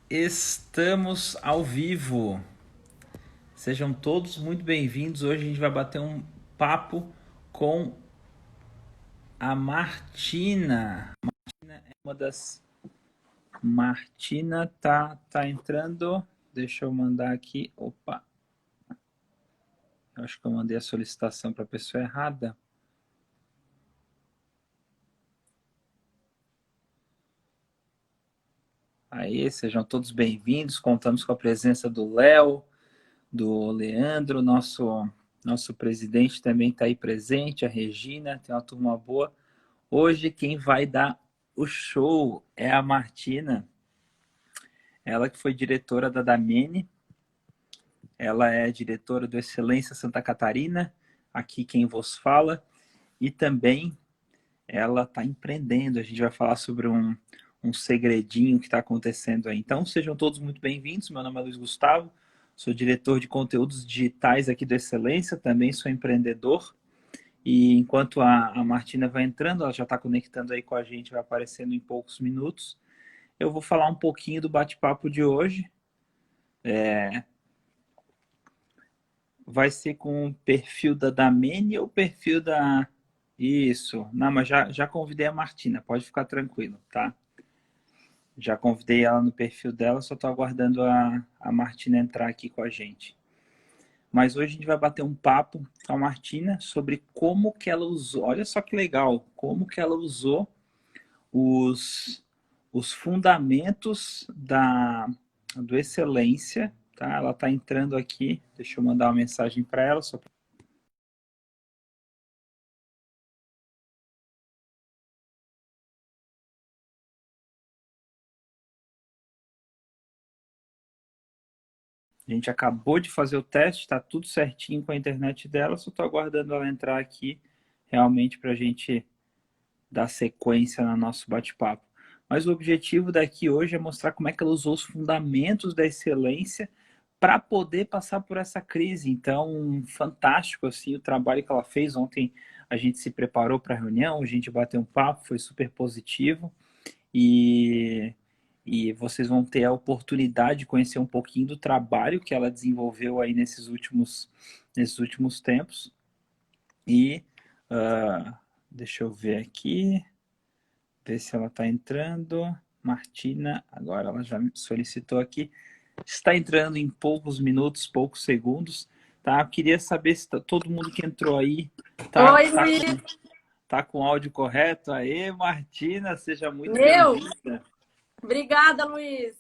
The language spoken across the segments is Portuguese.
Estamos ao vivo. Sejam todos muito bem-vindos. Hoje a gente vai bater um papo com a Martina. Martina é uma das... Martina tá entrando. Deixa eu mandar aqui. Opa. Eu acho que eu mandei a solicitação para a pessoa errada. Aí, sejam todos bem-vindos. Contamos com a presença do Léo, do Leandro, nosso presidente também está aí presente, a Regina, tem uma turma boa. Hoje quem vai dar o show é a Martina, ela que foi diretora da Damene, ela é diretora do Excelência Santa Catarina, aqui quem vos fala, e também ela está empreendendo, a gente vai falar sobre um segredinho que está acontecendo aí. Então sejam todos muito bem-vindos, meu nome é Luiz Gustavo, sou diretor de conteúdos digitais aqui do Excelência, também sou empreendedor. E enquanto a Martina vai entrando, ela já está conectando aí com a gente, vai aparecendo em poucos minutos. Eu vou falar um pouquinho do bate-papo de hoje. Vai ser com o perfil da Damene ou o perfil da... Isso. Não, mas já convidei a Martina, pode ficar tranquilo, tá? Já convidei ela no perfil dela, só estou aguardando a Martina entrar aqui com a gente. Mas hoje a gente vai bater um papo com a Martina sobre como que ela usou, olha só que legal, como que ela usou os, os fundamentos do Excelência, tá? Ela está entrando aqui, deixa eu mandar uma mensagem para ela. A gente acabou de fazer o teste, está tudo certinho com a internet dela, só estou aguardando ela entrar aqui realmente para a gente dar sequência no nosso bate-papo. Mas o objetivo daqui hoje é mostrar como é que ela usou os fundamentos da excelência para poder passar por essa crise. Então, fantástico assim o trabalho que ela fez. Ontem a gente se preparou para a reunião, a gente bateu um papo, foi super positivo e, e vocês vão ter a oportunidade de conhecer um pouquinho do trabalho que ela desenvolveu aí nesses últimos tempos. E deixa eu ver aqui, ver se ela está entrando. Martina, agora ela já me solicitou aqui. Está entrando em poucos minutos, poucos segundos. Tá? Eu queria saber se todo mundo que entrou aí Oi, Luiz. tá com o áudio correto. Aê, Martina, seja muito Meu, bem-vinda. obrigada, Luiz.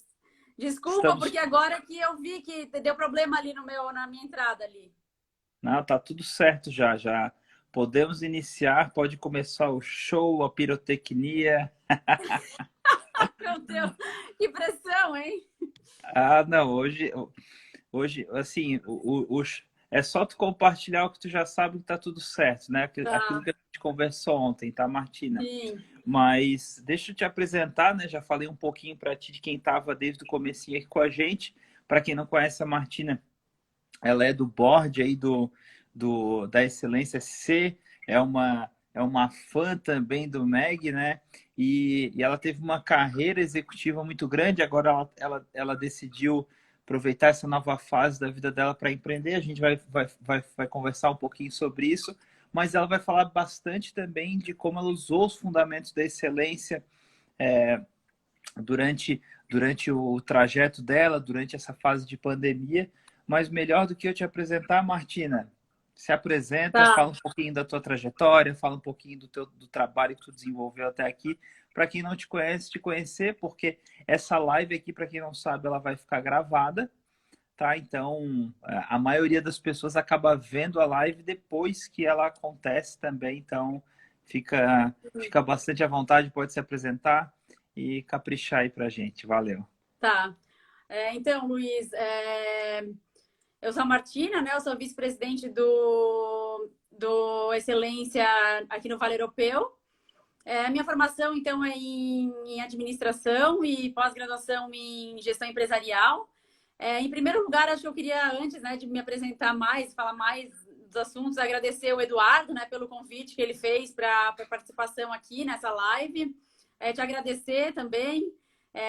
Desculpa, Estamos... porque agora que eu vi que deu problema ali na minha entrada ali. Não, tá tudo certo já. Podemos iniciar, pode começar o show, a pirotecnia. Meu Deus, que pressão, hein? Ah, não, hoje assim, é só tu compartilhar o que tu já sabe que tá tudo certo, né? Aquilo Tá, que a gente conversou ontem, tá, Martina? sim. Mas deixa eu te apresentar, né? Já falei um pouquinho para ti de quem estava desde o comecinho aqui com a gente. Para quem não conhece a Martina, ela é do board aí da Excelência SC, é uma fã também do Meg, né? E ela teve uma carreira executiva muito grande, agora ela decidiu aproveitar essa nova fase da vida dela para empreender. A gente vai conversar um pouquinho sobre isso, mas ela vai falar bastante também de como ela usou os fundamentos da excelência durante o trajeto dela, durante essa fase de pandemia. Mas melhor do que eu te apresentar, Martina, se apresenta, Tá. fala um pouquinho da tua trajetória, fala um pouquinho do trabalho que tu desenvolveu até aqui, para quem não te conhece, te conhecer, porque essa live aqui, para quem não sabe, ela vai ficar gravada, tá? Então, a maioria das pessoas acaba vendo a live depois que ela acontece também, então fica bastante à vontade, pode se apresentar e caprichar aí pra gente. Valeu. Tá. Então, Luiz, eu sou a Martina, né? Eu sou vice-presidente do Excelência aqui no Vale Europeu. A minha formação, então, é em administração e pós-graduação em gestão empresarial. Em primeiro lugar, acho que eu queria, antes, né, de me apresentar mais, falar mais dos assuntos, agradecer o Eduardo, né, pelo convite que ele fez para a participação aqui nessa live. Te agradecer também,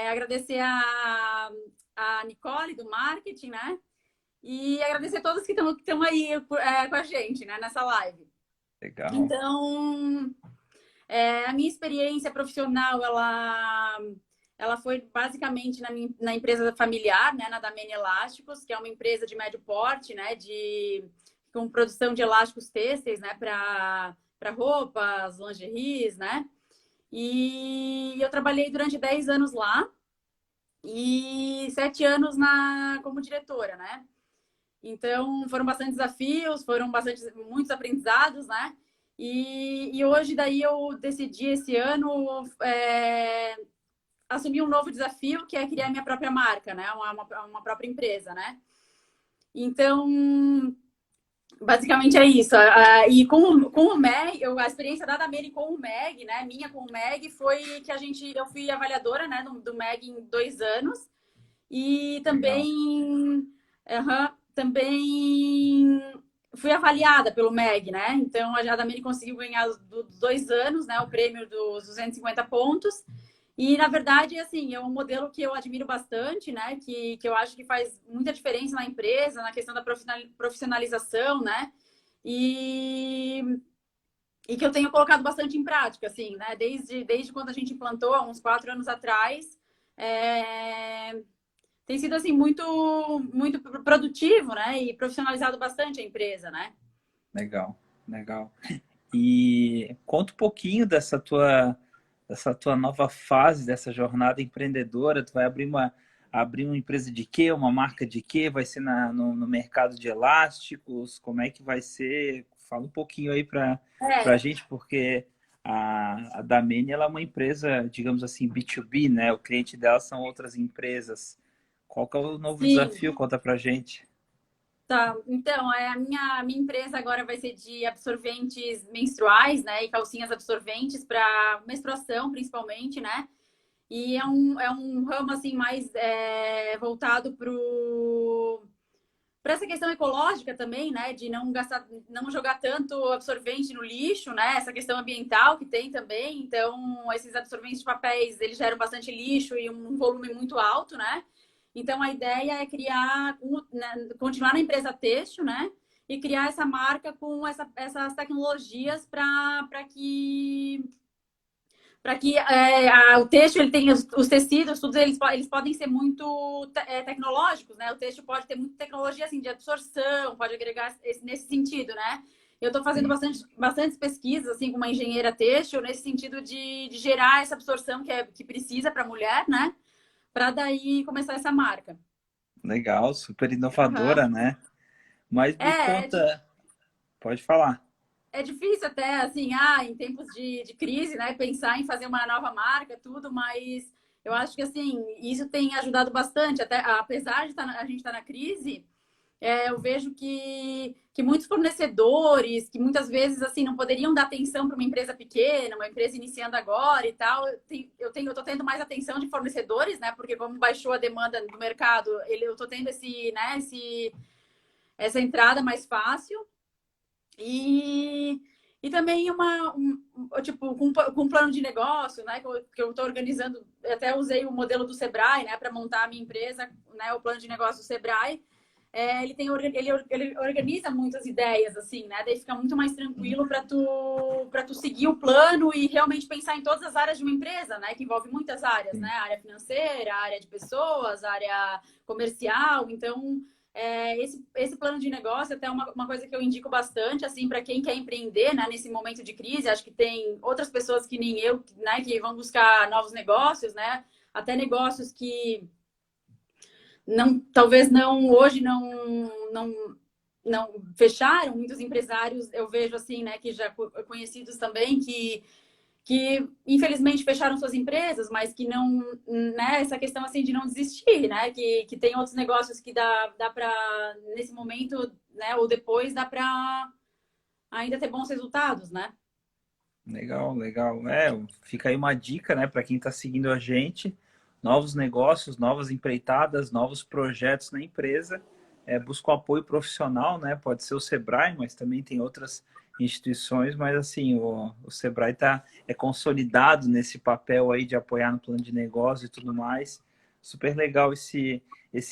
agradecer a Nicole do marketing, né? E agradecer a todos que estão aí com a gente, né, nessa live. Legal. Então, a minha experiência profissional, ela foi basicamente na empresa familiar, né, na Damene Elásticos, que é uma empresa de médio porte, né, com produção de elásticos têxteis, né, para roupas, lingeries, né? E eu trabalhei durante 10 anos lá e 7 anos como diretora, né? Então, foram bastante desafios, muitos aprendizados, né? E hoje, daí, eu decidi esse ano assumir um novo desafio, que é criar minha própria marca, né? Uma própria empresa, né? Então, basicamente é isso. E com o MEG, a experiência da Damene com o MEG, né? Minha com o MEG, foi que eu fui avaliadora, né, do MEG em 2 anos. E também... também fui avaliada pelo MEG, né? Então, a Damene conseguiu ganhar dos 2 anos, né? O prêmio dos 250 pontos. E, na verdade, assim, é um modelo que eu admiro bastante, né? Que eu acho que faz muita diferença na empresa, na questão da profissionalização, né? E que eu tenho colocado bastante em prática, assim, né? Desde quando a gente implantou, há uns 4 anos atrás, tem sido, assim, muito, muito produtivo, né? E profissionalizado bastante a empresa, né? Legal, legal. E conta um pouquinho dessa tua nova fase, dessa jornada empreendedora. Tu vai abrir uma empresa de quê? Uma marca de quê? Vai ser no mercado de elásticos? Como é que vai ser? Fala um pouquinho aí para a gente, porque a Damene, ela é uma empresa, digamos assim, B2B, né? O cliente dela são outras empresas. Qual que é o novo desafio? Conta pra gente. Tá, então, a minha empresa agora vai ser de absorventes menstruais, né? E calcinhas absorventes para menstruação, principalmente, né? E é um ramo, assim, mais voltado para essa questão ecológica também, né? De não jogar tanto absorvente no lixo, né? Essa questão ambiental que tem também. Então, esses absorventes de papéis, eles geram bastante lixo e um volume muito alto, né? Então, a ideia é continuar na empresa têxtil, né? E criar essa marca com essas tecnologias para que o têxtil ele tem os tecidos, todos eles podem ser muito tecnológicos, né? O têxtil pode ter muita tecnologia assim, de absorção, pode agregar nesse sentido, né? Eu estou fazendo bastante pesquisas assim, com uma engenheira têxtil nesse sentido de gerar essa absorção que precisa para a mulher, né? Para daí começar essa marca. Legal, super inovadora, né? Mas me conta, pode falar. É difícil até, assim, em tempos de crise, né? Pensar em fazer uma nova marca, tudo, mas eu acho que, assim, isso tem ajudado bastante. Até, apesar de a gente estar na crise, eu vejo que muitos fornecedores, que muitas vezes, assim, não poderiam dar atenção para uma empresa pequena, uma empresa iniciando agora e tal, eu tô tendo mais atenção de fornecedores, né? Porque como baixou a demanda do mercado, eu tô tendo essa entrada mais fácil. E também tipo, com um plano de negócio, né? Que eu estou organizando, até usei o modelo do Sebrae, né, para montar a minha empresa, né? O plano de negócio do Sebrae. Ele organiza muitas ideias, assim, né? Daí fica muito mais tranquilo para tu seguir o plano e realmente pensar em todas as áreas de uma empresa, né? Que envolve muitas áreas, né? A área financeira, a área de pessoas, a área comercial. Então, esse plano de negócio é até uma coisa que eu indico bastante, assim, para quem quer empreender, né, nesse momento de crise. Acho que tem outras pessoas que nem eu, né, que vão buscar novos negócios, né, até negócios que talvez hoje não fecharam. Muitos empresários eu vejo assim, né, que já conhecidos também que infelizmente fecharam suas empresas, mas que não, né, essa questão assim de não desistir, né, que tem outros negócios que dá para nesse momento, né, ou depois dá para ainda ter bons resultados, né? Legal, legal. Fica aí uma dica, né, para quem está seguindo a gente, novos negócios, novas empreitadas, novos projetos na empresa. busca o apoio profissional, né? Pode ser o Sebrae, mas também tem outras instituições, mas assim, o Sebrae é consolidado nesse papel aí de apoiar no plano de negócio e tudo mais. Super legal esse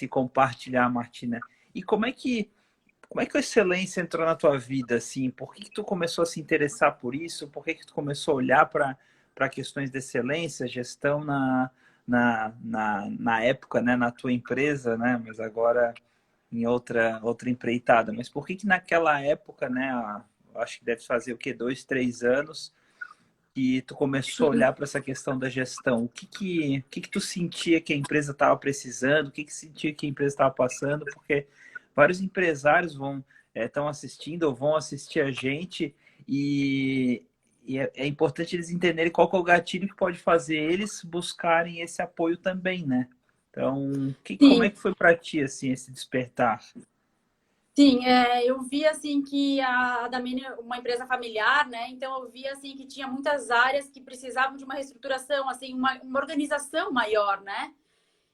compartilhar, Martina. E como é que a excelência entrou na tua vida, assim? Por que tu começou a se interessar por isso? Por que tu começou a olhar para questões de excelência, gestão na época, né? Na tua empresa, né? Mas agora em outra empreitada. Mas por que naquela época, né? Acho que deve fazer o quê? 2, 3 anos que tu começou a olhar para essa questão da gestão. O que tu sentia que a empresa estava precisando? O que sentia que a empresa estava passando? Porque vários empresários estão assistindo ou vão assistir a gente e é importante eles entenderem qual que é o gatilho que pode fazer eles buscarem esse apoio também, né? Então, como é Sim, que foi para ti, assim, esse despertar? sim, eu vi assim que a Damini é uma empresa familiar, né? Então eu vi assim que tinha muitas áreas que precisavam de uma reestruturação, assim, uma organização maior, né?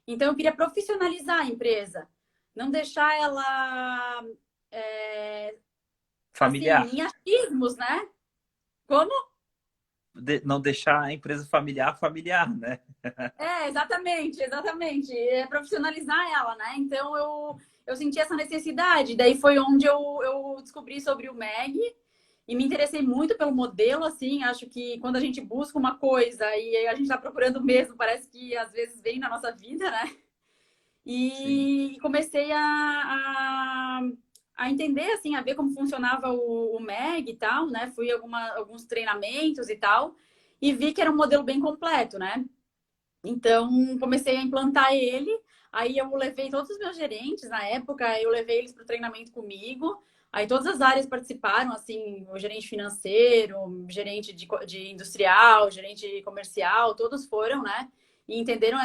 Então eu queria profissionalizar a empresa, não deixar ela assim, Familiar. em achismos, né? Como? Não deixar a empresa familiar, né? Exatamente, exatamente. É profissionalizar ela, né? Então eu senti essa necessidade. Daí foi onde eu descobri sobre o MEG e me interessei muito pelo modelo, assim. Acho que quando a gente busca uma coisa e a gente está procurando mesmo, parece que às vezes vem na nossa vida, né? Sim. E comecei a entender, assim, a ver como funcionava o MEG e tal, né? Fui alguns treinamentos e tal, e vi que era um modelo bem completo, né? Então, comecei a implantar ele. Aí eu levei todos os meus gerentes na época, eu levei eles para o treinamento comigo. Aí todas as áreas participaram, assim, o gerente financeiro, o gerente de industrial, gerente comercial, todos foram, né? E entenderam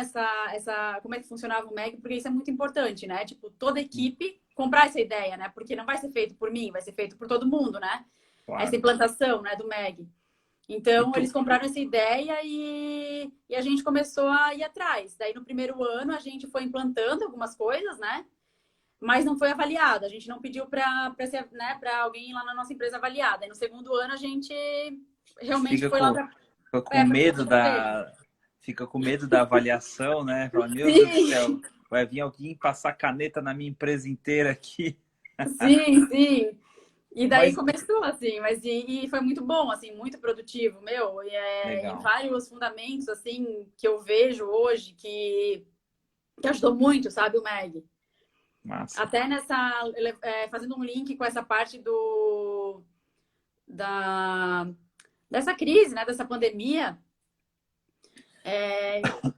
como é que funcionava o MEG, porque isso é muito importante, né? Tipo, toda equipe comprar essa ideia, né? Porque não vai ser feito por mim, vai ser feito por todo mundo, né? Essa Claro. implantação, né, do MEG. E Então, tu, eles compraram essa ideia e a gente começou a ir atrás. Daí, no primeiro ano, a gente foi implantando algumas coisas, né? Mas não foi avaliado. A gente não pediu para né, alguém lá na nossa empresa avaliar. Daí, no segundo ano, a gente realmente fica foi lá com, para fica com medo desenvolver. da avaliação, né? Fala, meu Deus do céu, Sim, vai vir alguém passar caneta na minha empresa inteira aqui. sim, sim. E daí Mas, começou assim, mas e foi muito bom, assim, muito produtivo, meu. E legal, vários fundamentos, assim, que eu vejo hoje que ajudou muito, sabe, o Meg. massa. Até fazendo um link com essa parte da, dessa crise, né, dessa pandemia,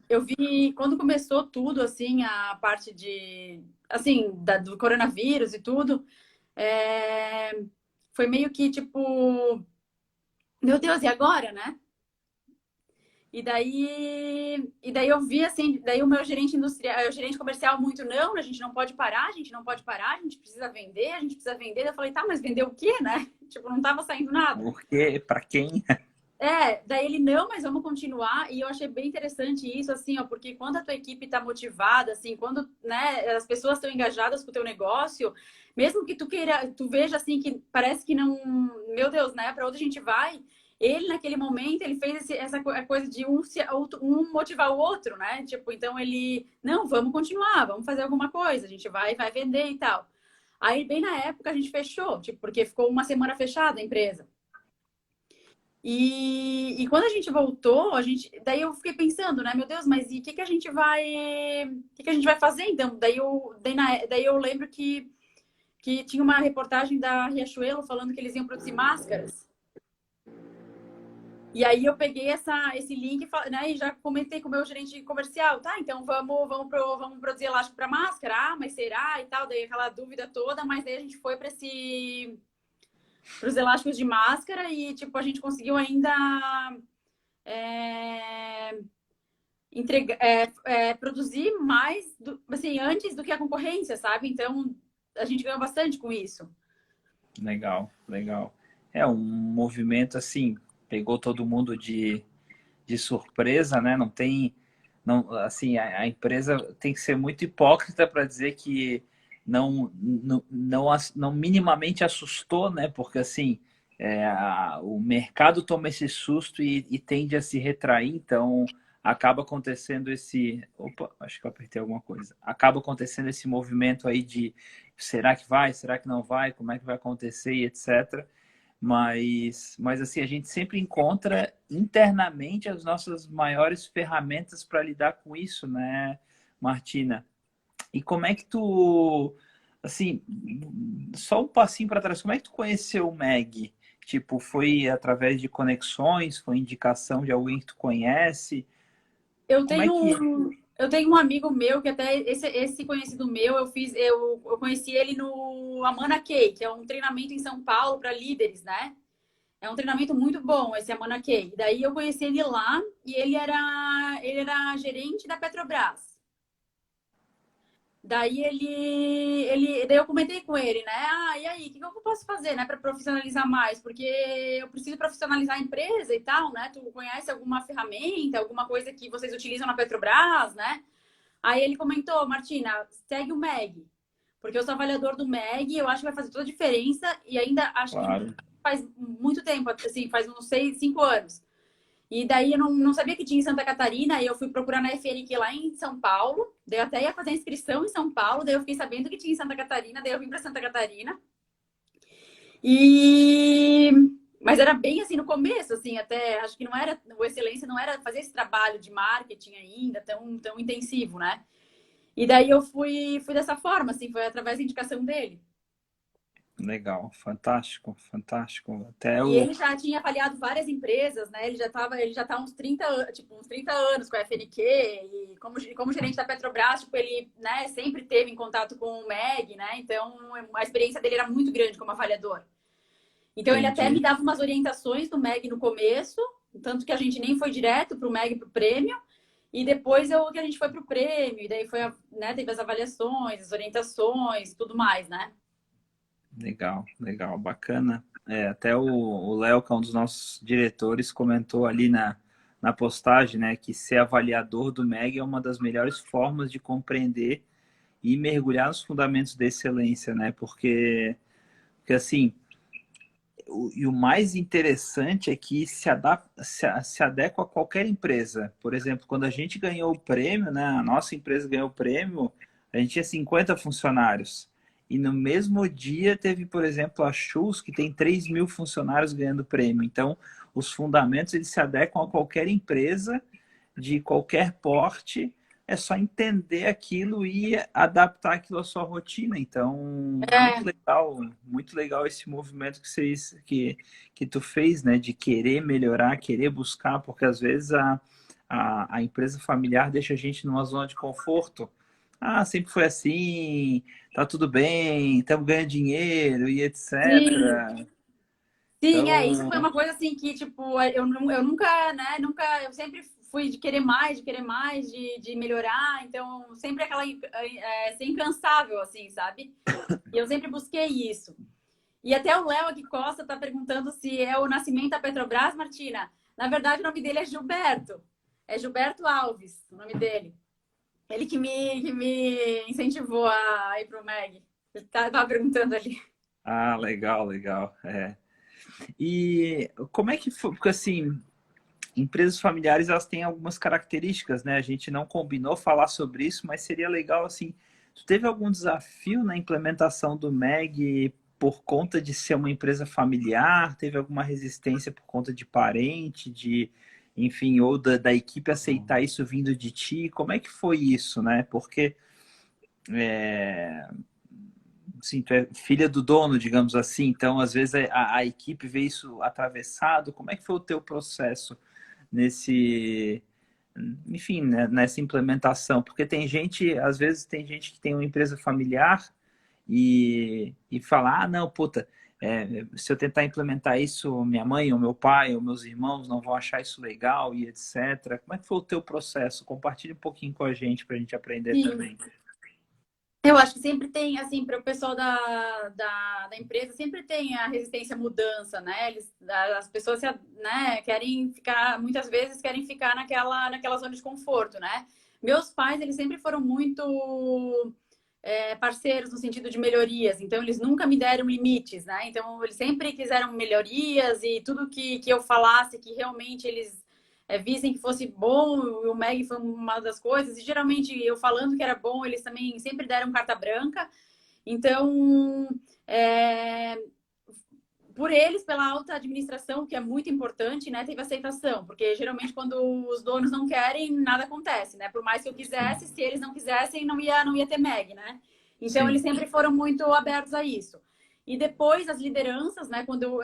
eu vi quando começou tudo, assim, a parte assim, do coronavírus e tudo, é, foi meio que tipo, meu Deus, e agora, né? E daí eu vi assim, daí o meu gerente industrial, o gerente comercial muito, não, a gente não pode parar, a gente não pode parar, a gente precisa vender, a gente precisa vender. Eu falei, tá, mas vender o quê, né? Tipo, não tava saindo nada. Porque, para quem? Daí ele, não, mas vamos continuar. E eu achei bem interessante isso, assim, ó, porque quando a tua equipe tá motivada, assim, quando, né, as pessoas estão engajadas com o teu negócio, mesmo que tu veja, assim, que parece que não, meu Deus, né, para onde a gente vai? Ele, naquele momento, ele fez essa coisa de um motivar o outro, né? Tipo, então ele, não, vamos continuar, vamos fazer alguma coisa, a gente vai vender e tal. Aí, bem na época, a gente fechou, tipo, porque ficou uma semana fechada a empresa. E quando a gente voltou, daí eu fiquei pensando, né, meu Deus, mas e o que que a gente vai fazer então? Daí eu lembro que tinha uma reportagem da Riachuelo falando que eles iam produzir máscaras. E aí eu peguei esse link, né, e já comentei com o meu gerente comercial, tá? Então vamos produzir elástico para máscara, mas será e tal? Daí aquela dúvida toda, mas daí a gente foi para os elásticos de máscara e tipo a gente conseguiu ainda é, produzir mais, assim, antes do que a concorrência, sabe? Então, a gente ganhou bastante com isso. Legal, legal. É um movimento assim, pegou todo mundo de surpresa, né? Não tem, não, assim, a empresa tem que ser muito hipócrita para dizer que não minimamente assustou, né? Porque assim, o mercado toma esse susto e tende a se retrair, então acaba acontecendo esse. Opa, acho que eu apertei alguma coisa. Acaba acontecendo esse movimento aí de será que vai, será que não vai, como é que vai acontecer e etc. Mas assim, a gente sempre encontra internamente as nossas maiores ferramentas para lidar com isso, né, Martina? E como é que tu, assim, só um passinho para trás, como é que tu conheceu o Meg? Tipo, foi através de conexões, foi indicação de alguém que tu conhece? Eu Como é tenho que... eu tenho um amigo meu que até esse conhecido meu, eu conheci ele no Amana Key, que é um treinamento em São Paulo para líderes, né? É um treinamento muito bom, esse Amana Key. Daí eu conheci ele lá e ele era gerente da Petrobras. Daí eu comentei com ele, né? Ah, e aí, o que eu posso fazer, né, para profissionalizar mais? Porque eu preciso profissionalizar a empresa e tal, né? Tu conhece alguma ferramenta, alguma coisa que vocês utilizam na Petrobras, né? Aí ele comentou, Martina, segue o MEG, porque eu sou avaliador do MEG, eu acho que vai fazer toda a diferença e ainda acho que Claro, faz muito tempo, assim, faz uns 5 anos. E daí eu não sabia que tinha em Santa Catarina, e eu fui procurar na FNQ lá em São Paulo, daí eu até ia fazer a inscrição em São Paulo, daí eu fiquei sabendo que tinha em Santa Catarina, daí eu vim para Santa Catarina. E mas era bem assim no começo, assim, até acho que não era, o Excelência não era fazer esse trabalho de marketing ainda tão intensivo, né? E daí eu fui dessa forma, assim, foi através da indicação dele. legal, fantástico, fantástico. Até E o... ele já tinha avaliado várias empresas, né? Ele já tá uns 30, tipo, uns 30 anos com a FNQ e como gerente da Petrobras, tipo, ele, né, sempre teve em contato com o MEG, né? Então, a experiência dele era muito grande como avaliador. Então, ele até me Entendi. dava umas orientações do MEG no começo, tanto que a gente nem foi direto para o MEG para o prêmio, e depois que a gente foi para o prêmio, e daí foi, né, teve as avaliações, as orientações, tudo mais, né? Legal, legal, bacana. Até o Léo, que é um dos nossos diretores, comentou ali na postagem, né, que ser avaliador do MEG é uma das melhores formas de compreender e mergulhar nos fundamentos da excelência, né? Porque assim, e o mais interessante é que se adequa a qualquer empresa. Por exemplo, quando a gente ganhou o prêmio, né? A nossa empresa ganhou o prêmio, a gente tinha 50 funcionários. E no mesmo dia teve, por exemplo, a Schultz, que tem 3.000 funcionários ganhando prêmio. Então, os fundamentos eles se adequam a qualquer empresa de qualquer porte, é só entender aquilo e adaptar aquilo à sua rotina. Então, É, muito legal esse movimento que tu fez, né, de querer melhorar, querer buscar, porque às vezes a empresa familiar deixa a gente numa zona de conforto. Ah, sempre foi assim, tá tudo bem, estamos ganhando dinheiro e sim. etc. Sim, isso foi Então, uma coisa assim que, tipo, eu nunca, né, eu sempre fui de querer mais, de melhorar, então sempre aquela, ser incansável, assim, sabe? E eu sempre busquei isso. E até o Léo aqui Costa tá perguntando se é o nascimento da Petrobras, Martina. Na verdade, o nome dele é Gilberto. É Gilberto Alves, o nome dele. Ele que me incentivou a ir pro MEG. Ele tava perguntando ali. legal, legal. E como é que foi? Porque assim, empresas familiares elas têm algumas características, né? A gente não combinou falar sobre isso, mas seria legal assim. Tu teve algum desafio na implementação do MEG por conta de ser uma empresa familiar? Teve alguma resistência por conta de parente, enfim, ou da equipe aceitar isso vindo de ti? Como é que foi isso, né? Porque é, sim, tu é filha do dono, digamos assim, então às vezes a equipe vê isso atravessado. Como é que foi o teu processo nesse, enfim, né, nessa implementação? Porque tem gente, às vezes tem gente que tem uma empresa familiar e fala, ah, não, puta, se eu tentar implementar isso, minha mãe, ou meu pai, ou meus irmãos não vão achar isso legal e etc. Como é que foi o teu processo? Compartilha um pouquinho com a gente para a gente aprender Sim. também. Eu acho que sempre tem, assim, para o pessoal da empresa, sempre tem a resistência à mudança, né? As pessoas, né, querem ficar, muitas vezes querem ficar naquela zona de conforto, né? Meus pais, eles sempre foram muito parceiros no sentido de melhorias, então eles nunca me deram limites, né? Então eles sempre quiseram melhorias e tudo que eu falasse que realmente eles vissem que fosse bom, o MEG foi uma das coisas, e geralmente eu falando que era bom, eles também sempre deram carta branca. Então, por eles, pela alta administração, que é muito importante, né, teve aceitação, porque geralmente quando os donos não querem, nada acontece, né? Por mais que eu quisesse, se eles não quisessem, não ia ter MEG, né? Então, Sim, eles sempre foram muito abertos a isso. E depois as lideranças, né, quando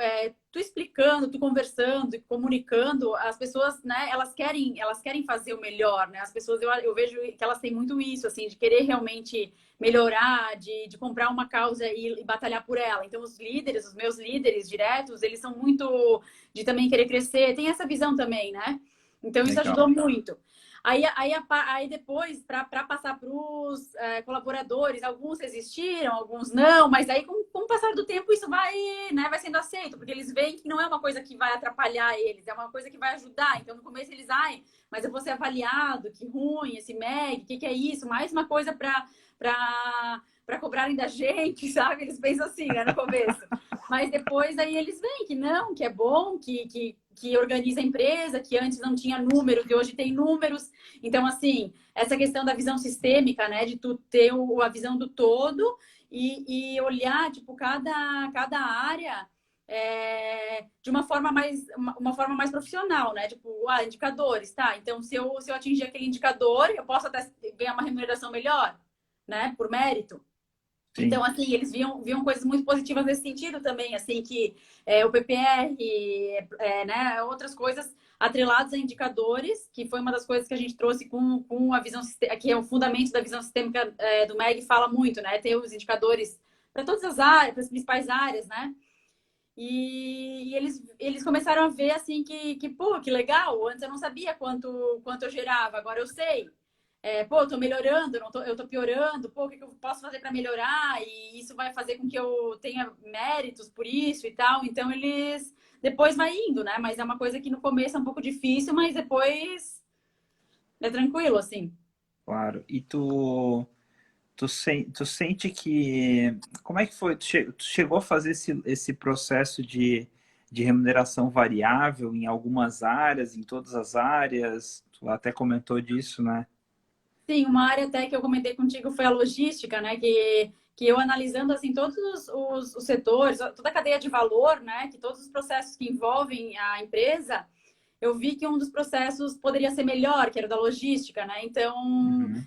tu explicando, tu conversando, comunicando, as pessoas, né, elas querem fazer o melhor, né? As pessoas, eu vejo que elas têm muito isso, assim, de querer realmente melhorar, de comprar uma causa e batalhar por ela. Então, os líderes, os meus líderes diretos, eles são muito de também querer crescer, tem essa visão também, né? Então, isso ajudou legal. muito. Aí depois, para passar para os colaboradores, alguns resistiram, alguns não, mas aí com o passar do tempo isso vai sendo aceito, porque eles veem que não é uma coisa que vai atrapalhar eles, é uma coisa que vai ajudar. Então, no começo eles, mas eu vou ser avaliado, que ruim, esse MEG, o que é isso? Mais uma coisa para cobrarem da gente, sabe? Eles pensam assim, né, no começo. Mas depois aí eles veem que não, que é bom, que organiza a empresa, que antes não tinha números e hoje tem números. Então, assim, essa questão da visão sistêmica, né? De tu ter a visão do todo e olhar, tipo, cada área de uma forma mais profissional, né? Tipo, indicadores, tá? Então, se eu atingir aquele indicador, eu posso até ganhar uma remuneração melhor, né? Por mérito. Então, Sim. assim, eles viam coisas muito positivas nesse sentido também, assim, que o PPR, né, outras coisas atreladas a indicadores, que foi uma das coisas que a gente trouxe com a visão, que é o fundamento da visão sistêmica do MEG, fala muito, né, ter os indicadores para todas as áreas, para as principais áreas, né, e eles começaram a ver, assim, pô, que legal, antes eu não sabia quanto eu gerava, agora eu sei. Pô, eu tô melhorando, eu tô piorando, pô, o que eu posso fazer para melhorar? E isso vai fazer com que eu tenha méritos por isso e tal. Então, eles depois vai indo, né? Mas é uma coisa que no começo é um pouco difícil, mas depois é tranquilo, assim. Claro. E tu sente que... Como é que foi? Tu chegou a fazer esse processo de remuneração variável em algumas áreas, em todas as áreas? Tu até comentou disso, né? Sim, uma área até que eu comentei contigo foi a logística, né? Que eu analisando assim todos os setores, toda a cadeia de valor, né? Que todos os processos que envolvem a empresa, eu vi que um dos processos poderia ser melhor, que era o da logística, né? Então, Uhum.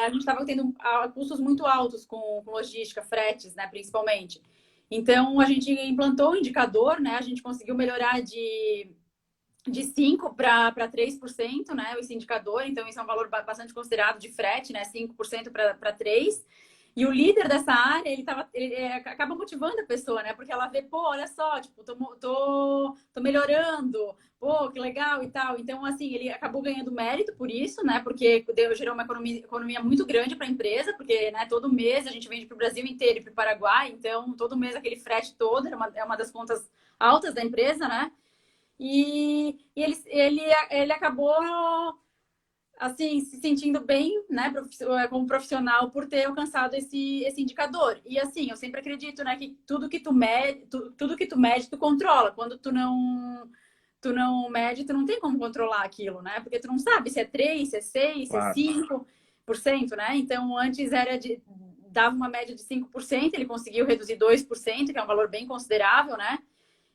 a gente estava tendo custos muito altos com logística, fretes, né? Principalmente. Então, a gente implantou o indicador, né? A gente conseguiu melhorar de 5 para 3%, né? Esse indicador, então isso é um valor bastante considerado de frete, né? 5% para 3%. E o líder dessa área, ele acaba motivando a pessoa, né? Porque ela vê, pô, olha só, tipo, tô melhorando, pô, que legal e tal. Então, assim, ele acabou ganhando mérito por isso, né? Porque gerou uma economia muito grande para a empresa, porque, né, todo mês a gente vende para o Brasil inteiro e para o Paraguai, então todo mês aquele frete todo é uma das contas altas da empresa, né? E ele acabou assim se sentindo bem, né, como profissional por ter alcançado esse indicador. E assim, eu sempre acredito, né, que tudo que tu mede, tu controla. Quando tu não mede, tu não tem como controlar aquilo, né? Porque tu não sabe se é 3, se é 6, se é Claro. 5%, né? Então, antes dava uma média de 5%, ele conseguiu reduzir 2%, que é um valor bem considerável, né?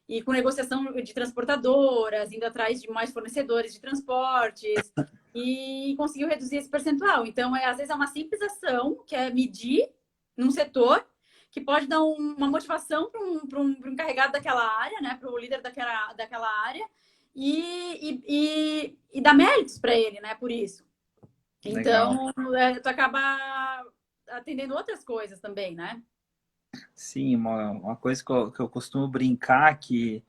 E com negociação de transportadoras, indo atrás de mais fornecedores de transportes, e conseguiu reduzir esse percentual. Então, às vezes é uma simples ação, que é medir num setor, que pode dar uma motivação para um encarregado daquela área, né, para o líder daquela área, e dar méritos para ele, né, por isso. Legal. Então, tu acaba atendendo outras coisas também, né? Sim, uma coisa que eu costumo brincar que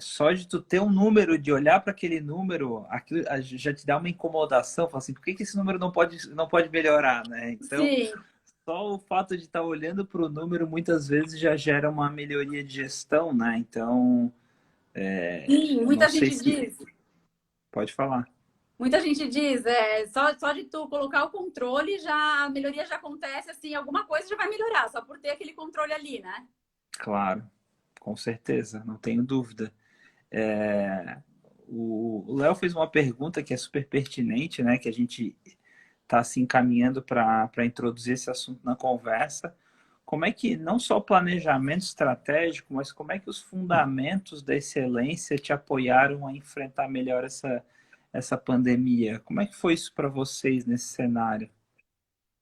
só de tu ter um número, de olhar para aquele número, aquilo já te dá uma incomodação, fala assim, por que esse número não pode melhorar, né? Então, Sim, só o fato de estar olhando para o número muitas vezes já gera uma melhoria de gestão, né? Então, sim, não muita sei gente se diz. pode falar. Muita gente diz, só de tu colocar o controle, já a melhoria já acontece, assim, alguma coisa já vai melhorar, só por ter aquele controle ali, né? Claro, com certeza, não tenho dúvida. É, o Léo fez uma pergunta que é super pertinente, né? Que a gente está se encaminhando para introduzir esse assunto na conversa. Como é que, não só o planejamento estratégico, mas como é que os fundamentos da excelência te apoiaram a enfrentar melhor essa pandemia? Como é que foi isso para vocês nesse cenário?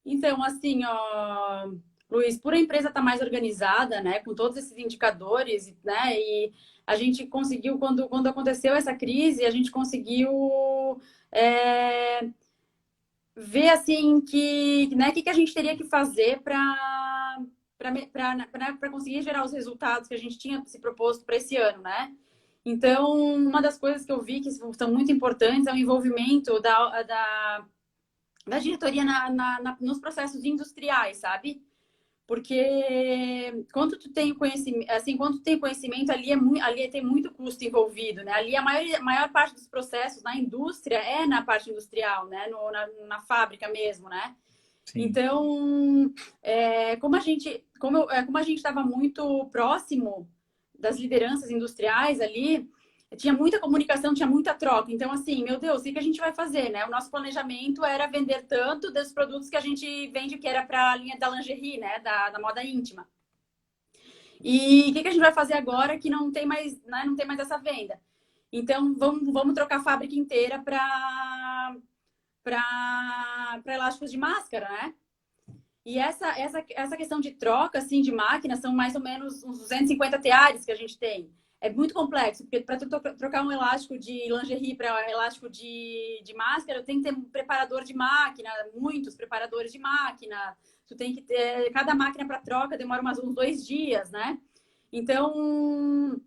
Então, assim, ó, Luiz, por a empresa estar mais organizada, né, com todos esses indicadores, né, e a gente conseguiu, quando aconteceu essa crise, a gente conseguiu é, ver, assim, né, que a gente teria que fazer para conseguir gerar os resultados que a gente tinha se proposto para esse ano, né? Então, uma das coisas que eu vi que são muito importantes é o envolvimento da diretoria nos processos industriais, sabe? Porque quando tu tem conhecimento, assim, quando tu tem conhecimento, ali tem muito custo envolvido, né? Ali a maior parte dos processos na indústria é na parte industrial, né? Na fábrica mesmo, né? Sim. Então, como a gente estava muito próximo das lideranças industriais ali, tinha muita comunicação, tinha muita troca. Então, assim, meu Deus, o que a gente vai fazer, né? O nosso planejamento era vender tanto dos produtos que a gente vende, que era para a linha da lingerie, né? Da moda íntima. E o que a gente vai fazer agora que não tem mais, né? Não tem mais essa venda? Então, vamos trocar a fábrica inteira para elásticos de máscara, né? E essa questão de troca, assim, de máquina, são mais ou menos uns 250 teares que a gente tem. É muito complexo, porque para trocar um elástico de lingerie para elástico de máscara, tem que ter um preparador de máquina, muitos preparadores de máquina. Tu tem que ter, cada máquina para troca demora uns 2 dias, né? Então,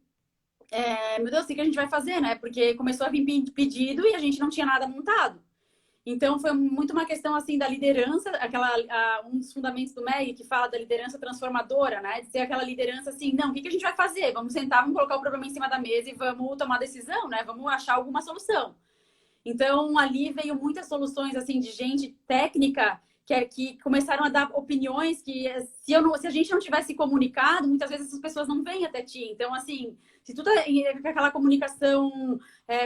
meu Deus, o que a gente vai fazer, né? Porque começou a vir pedido e a gente não tinha nada montado. Então, foi muito uma questão, assim, da liderança, um dos fundamentos do MEG, que fala da liderança transformadora, né? De ser aquela liderança assim, não, o que a gente vai fazer? Vamos sentar, vamos colocar o problema em cima da mesa e vamos tomar decisão, né? Vamos achar alguma solução. Então, ali veio muitas soluções, assim, de gente técnica que começaram a dar opiniões que se a gente não tivesse comunicado, muitas vezes essas pessoas não vêm até ti. Então, assim, se tu tá com aquela comunicação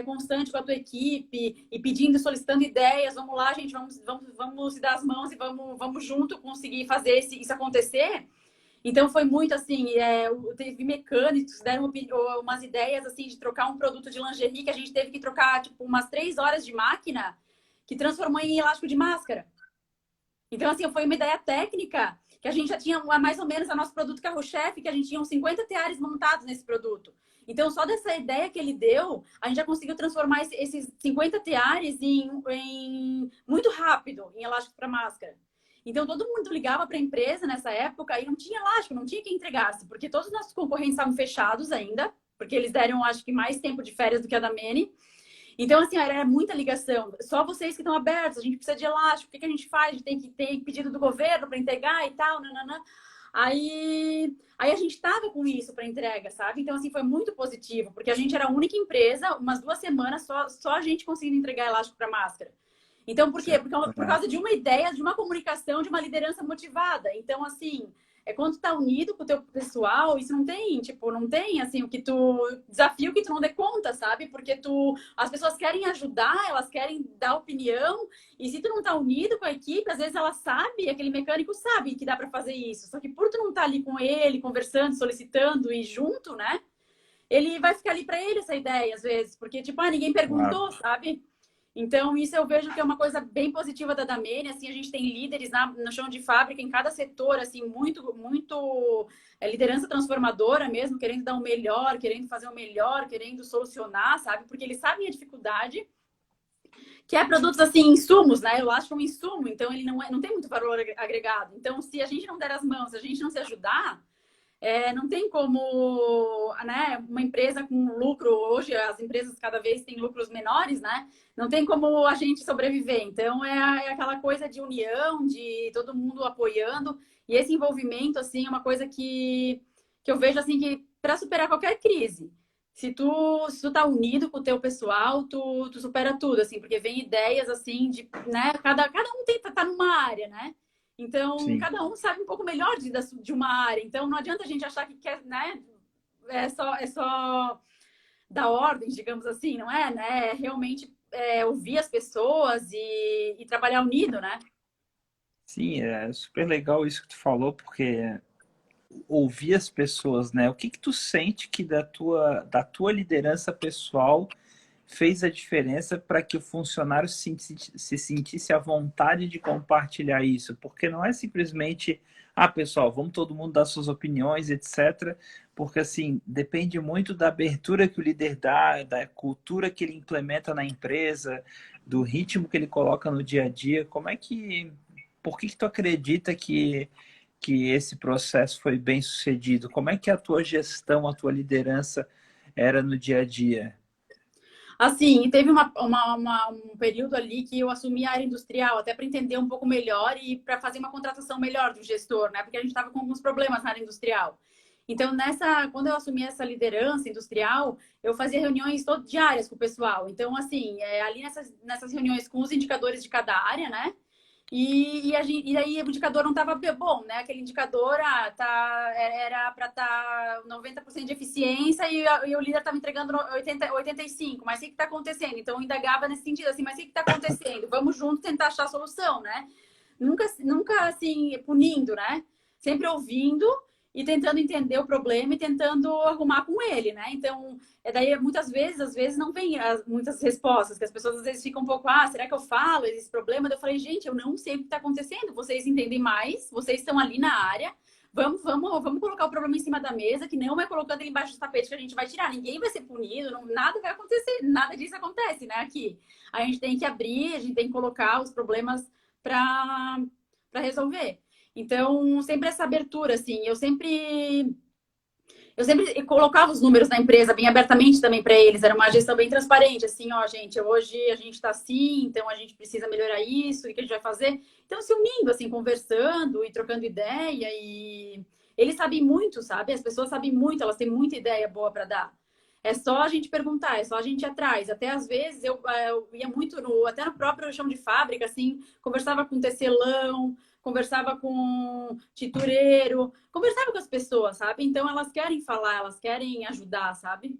constante com a tua equipe e pedindo, solicitando ideias, vamos lá, gente, vamos se dar as mãos e vamos junto conseguir fazer isso acontecer. Então foi muito assim, teve mecânicos que deram umas ideias assim de trocar um produto de lingerie que a gente teve que trocar tipo umas 3 horas de máquina que transformou em elástico de máscara. Então assim, foi uma ideia técnica que a gente já tinha mais ou menos o nosso produto carro-chefe, que a gente tinha uns 50 teares montados nesse produto. Então, só dessa ideia que ele deu, a gente já conseguiu transformar esses 50 teares muito rápido em elástico para máscara. Então, todo mundo ligava para a empresa nessa época e não tinha elástico, não tinha quem entregasse, porque todos os nossos concorrentes estavam fechados ainda, porque eles deram, acho que, mais tempo de férias do que a da Mene. Então, assim, era muita ligação. Só vocês que estão abertos, a gente precisa de elástico, o que a gente faz? A gente tem que ter pedido do governo para entregar e tal, nananã. Aí a gente estava com isso para entrega, sabe? Então, assim, foi muito positivo, porque a gente era a única empresa, umas 2 semanas, só a gente conseguindo entregar elástico para máscara. Então, por quê? Por causa de uma ideia, de uma comunicação, de uma liderança motivada. Então, assim, quando tu tá unido com o teu pessoal, isso não tem, tipo, não tem, assim, desafio que tu não dê conta, sabe? Porque as pessoas querem ajudar, elas querem dar opinião, e se tu não tá unido com a equipe, às vezes ela sabe, aquele mecânico sabe que dá para fazer isso, só que por tu não tá ali com ele, conversando, solicitando e junto, né? Ele vai ficar ali para ele essa ideia, às vezes, porque, tipo, ninguém perguntou, Claro. sabe? Então, isso eu vejo que é uma coisa bem positiva da Damene, assim, a gente tem líderes no chão de fábrica, em cada setor, assim, muito, muito liderança transformadora mesmo, querendo dar o melhor, querendo fazer o melhor, querendo solucionar, sabe? Porque eles sabem a dificuldade, que é produtos, assim, insumos, né? Eu acho que é um insumo, então ele não tem muito valor agregado. Então, se a gente não der as mãos, se a gente não se ajudar, não tem como, né, uma empresa com lucro, hoje as empresas cada vez têm lucros menores, né? Não tem como a gente sobreviver. Então, é aquela coisa de união, de todo mundo apoiando. E esse envolvimento, assim, é uma coisa que eu vejo, assim, que para superar qualquer crise, Se tu tá unido com o teu pessoal, tu supera tudo, assim, porque vem ideias, assim, de, né, cada um tá numa área, né? Então, Sim. cada um sabe um pouco melhor de uma área. Então, não adianta a gente achar que quer, né, é só dar ordens, digamos assim, não é, né? É realmente ouvir as pessoas e trabalhar unido, né? Sim, é super legal isso que tu falou, porque ouvir as pessoas, né? O que que tu sente que da tua liderança pessoal fez a diferença para que o funcionário se sentisse à vontade de compartilhar isso? Porque não é simplesmente, ah, pessoal, vamos todo mundo dar suas opiniões, etc. Porque, assim, depende muito da abertura que o líder dá, da cultura que ele implementa na empresa, do ritmo que ele coloca no dia a dia. Por que que tu acredita que esse processo foi bem sucedido? Como é que a tua gestão, a tua liderança era no dia a dia? Assim, teve um período ali que eu assumi a área industrial, até para entender um pouco melhor e para fazer uma contratação melhor do gestor, né? Porque a gente estava com alguns problemas na área industrial. Então, quando eu assumi essa liderança industrial, eu fazia reuniões diárias com o pessoal. Então, assim, ali nessas reuniões com os indicadores de cada área, né? E aí o indicador não estava bom, né? Aquele indicador era para estar 90% de eficiência e o líder estava entregando 85%. Mas o que está acontecendo? Então, eu indagava nesse sentido, assim, mas o que está acontecendo? Vamos juntos tentar achar a solução, né? Nunca assim, punindo, né? Sempre ouvindo e tentando entender o problema e tentando arrumar com ele, né? Então, daí muitas vezes, às vezes não vem muitas respostas, que as pessoas às vezes ficam um pouco, será que eu falo esse problema? Eu falei, gente, eu não sei o que está acontecendo, vocês entendem mais, vocês estão ali na área, vamos colocar o problema em cima da mesa, que não é colocando ele embaixo do tapete que a gente vai tirar, ninguém vai ser punido, nada vai acontecer, nada disso acontece, né? Aqui. A gente tem que abrir, a gente tem que colocar os problemas para resolver. Então, sempre essa abertura, assim, eu sempre colocava os números da empresa bem abertamente também para eles, era uma gestão bem transparente, assim, ó, gente, hoje a gente está assim, então a gente precisa melhorar isso, e o que a gente vai fazer? Então, se unindo, assim, conversando e trocando ideia, e eles sabem muito, sabe? As pessoas sabem muito, elas têm muita ideia boa para dar. É só a gente perguntar, é só a gente ir atrás. Até às vezes eu ia muito até no próprio chão de fábrica, assim, conversava com tecelão, conversava com titureiro, conversava com as pessoas, sabe? Então elas querem falar, elas querem ajudar, sabe?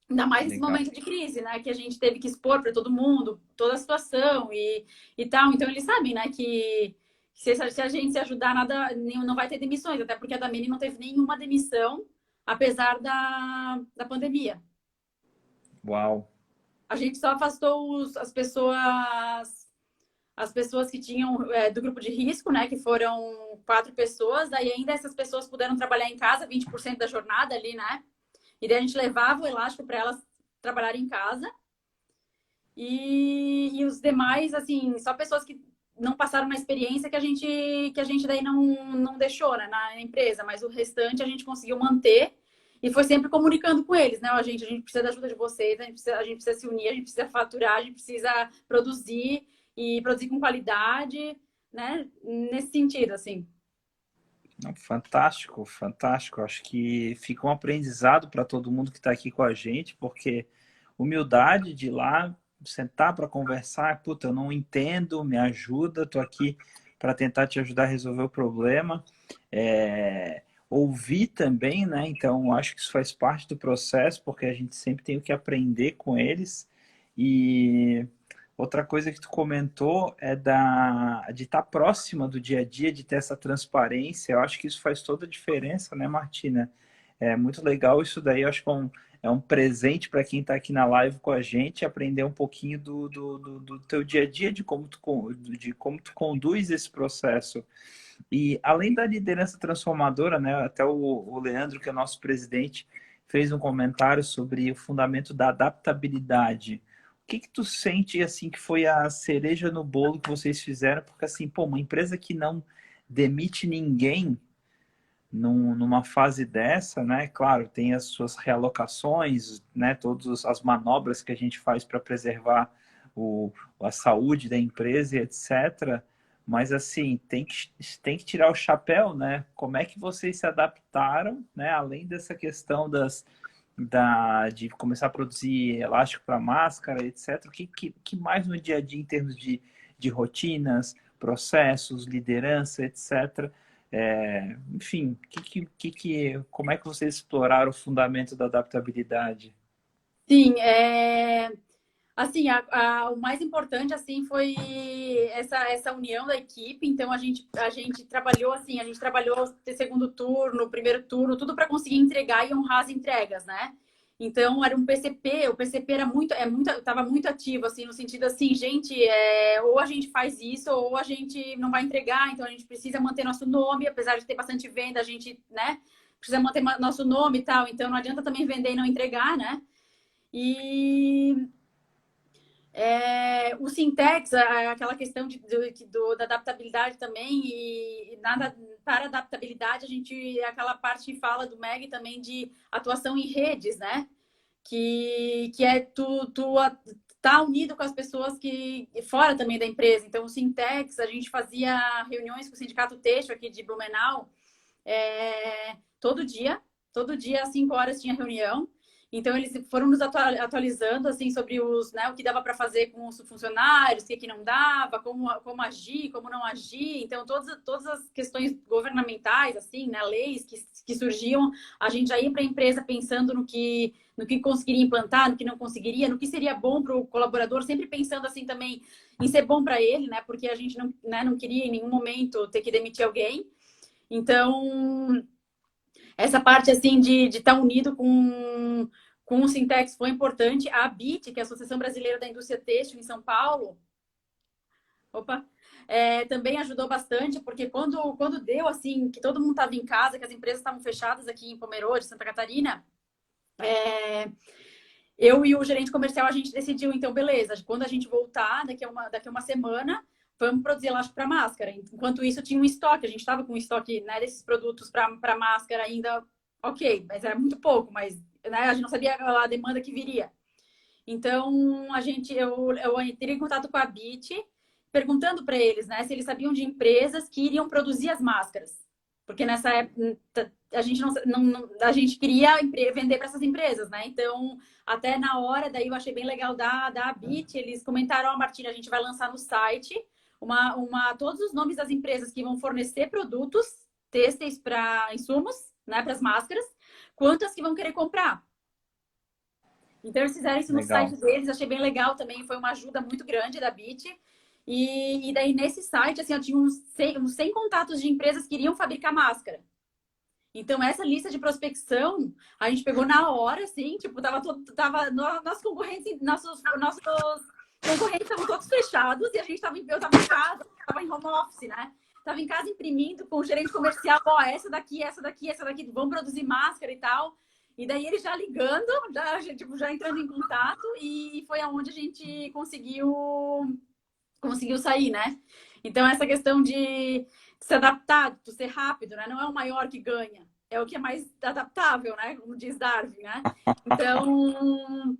Ainda mais nesse Legal. momento de crise, né? Que a gente teve que expor para todo mundo toda a situação e tal. Então eles sabem, né? Que se a gente se ajudar, nada, não vai ter demissões, até porque a Damini não teve nenhuma demissão, apesar da pandemia. Uau. A gente só afastou as pessoas que tinham do grupo de risco, né? Que foram 4 pessoas, daí ainda essas pessoas puderam trabalhar em casa, 20% da jornada ali, né? E daí a gente levava o elástico para elas trabalharem em casa. E os demais, assim, só pessoas que não passaram na experiência que a gente daí não deixou, né, na empresa, mas o restante a gente conseguiu manter e foi sempre comunicando com eles, né? A gente precisa da ajuda de vocês, a gente precisa se unir, a gente precisa faturar, a gente precisa produzir e produzir com qualidade, né? Nesse sentido, assim. Não, fantástico, fantástico. Acho que fica um aprendizado para todo mundo que está aqui com a gente, porque humildade de ir lá, sentar para conversar, puta, eu não entendo, me ajuda, estou aqui para tentar te ajudar a resolver o problema. Ouvir também, né? Então, acho que isso faz parte do processo, porque a gente sempre tem o que aprender com eles. E outra coisa que tu comentou é de estar próxima do dia a dia, de ter essa transparência. Eu acho que isso faz toda a diferença, né, Martina? É muito legal isso daí. Eu acho que é um presente para quem está aqui na live com a gente, aprender um pouquinho do teu dia a dia, de como tu conduz esse processo. E além da liderança transformadora, né, até o Leandro, que é nosso presidente, fez um comentário sobre o fundamento da adaptabilidade. O que que tu sente assim que foi a cereja no bolo que vocês fizeram? Porque assim, pô, uma empresa que não demite ninguém numa fase dessa, né? Claro, tem as suas realocações, né? Todas as manobras que a gente faz para preservar a saúde da empresa e etc. Mas assim, tem que tirar o chapéu, né? Como é que vocês se adaptaram, né? Além dessa questão de começar a produzir elástico para máscara, etc. O que mais no dia a dia, em termos de rotinas, processos, liderança, etc. Enfim, como é que vocês exploraram o fundamento da adaptabilidade? Sim, assim, o mais importante assim foi essa união da equipe. Então a gente trabalhou assim, a gente trabalhou o segundo turno, primeiro turno, tudo para conseguir entregar e honrar as entregas, né? Então era um PCP, o PCP era estava muito ativo assim no sentido assim, gente, ou a gente faz isso ou a gente não vai entregar. Então a gente precisa manter nosso nome, apesar de ter bastante venda, a gente, né, precisa manter nosso nome e tal. Então não adianta também vender e não entregar, né? E o Sintex, aquela questão da adaptabilidade também, e nada para adaptabilidade, a gente, aquela parte fala do MEG também de atuação em redes, né? Que é tu tá unido com as pessoas que fora também da empresa. Então, o Sintex, a gente fazia reuniões com o Sindicato Têxtil aqui de Blumenau, todo dia às 5 horas tinha reunião. Então, eles foram nos atualizando assim, sobre o que dava para fazer com os funcionários, o que não dava, como agir, como não agir. Então, todas as questões governamentais, assim, né, leis que surgiam, a gente já ia para a empresa pensando no que conseguiria implantar, no que não conseguiria, no que seria bom para o colaborador, sempre pensando assim também em ser bom para ele, né, porque a gente não queria em nenhum momento ter que demitir alguém. Então, essa parte assim de estar unido com o Sintex foi importante. A ABIT, que é a Associação Brasileira da Indústria Têxtil em São Paulo, também ajudou bastante, porque quando deu assim, que todo mundo estava em casa, que as empresas estavam fechadas aqui em Pomerode, Santa Catarina, eu e o gerente comercial, a gente decidiu, então, beleza, quando a gente voltar, daqui a uma semana, vamos produzir elástico para máscara. Enquanto isso, tinha um estoque, a gente estava com um estoque, né, desses produtos para máscara ainda, ok, mas era muito pouco, mas, né, a gente não sabia a demanda que viria. Então, eu entrei em contato com a BIT, perguntando para eles, né, se eles sabiam de empresas que iriam produzir as máscaras. Porque nessa época a gente a gente queria vender para essas empresas, né? Então, até na hora, daí eu achei bem legal da Bit, eles comentaram, ó, Martina, a gente vai lançar no site todos os nomes das empresas que vão fornecer produtos têxteis para insumos, né, para as máscaras, quantas que vão querer comprar. Então, eles fizeram isso no Legal. site deles, achei bem legal também, foi uma ajuda muito grande da Bit. E daí, nesse site, assim, eu tinha uns 100 contatos de empresas que iriam fabricar máscara. Então, essa lista de prospecção, a gente pegou na hora, assim, tipo, nossos concorrentes, nossos concorrentes estavam todos fechados e eu tava em casa, tava em home office, né? Tava em casa imprimindo com o gerente comercial, ó, essa daqui, vamos produzir máscara e tal. E daí ele já ligando, já entrando em contato, e foi aonde a gente conseguiu sair, né? Então, essa questão de se adaptar, de ser rápido, né? Não é o maior que ganha, é o que é mais adaptável, né? Como diz Darwin, né? Então,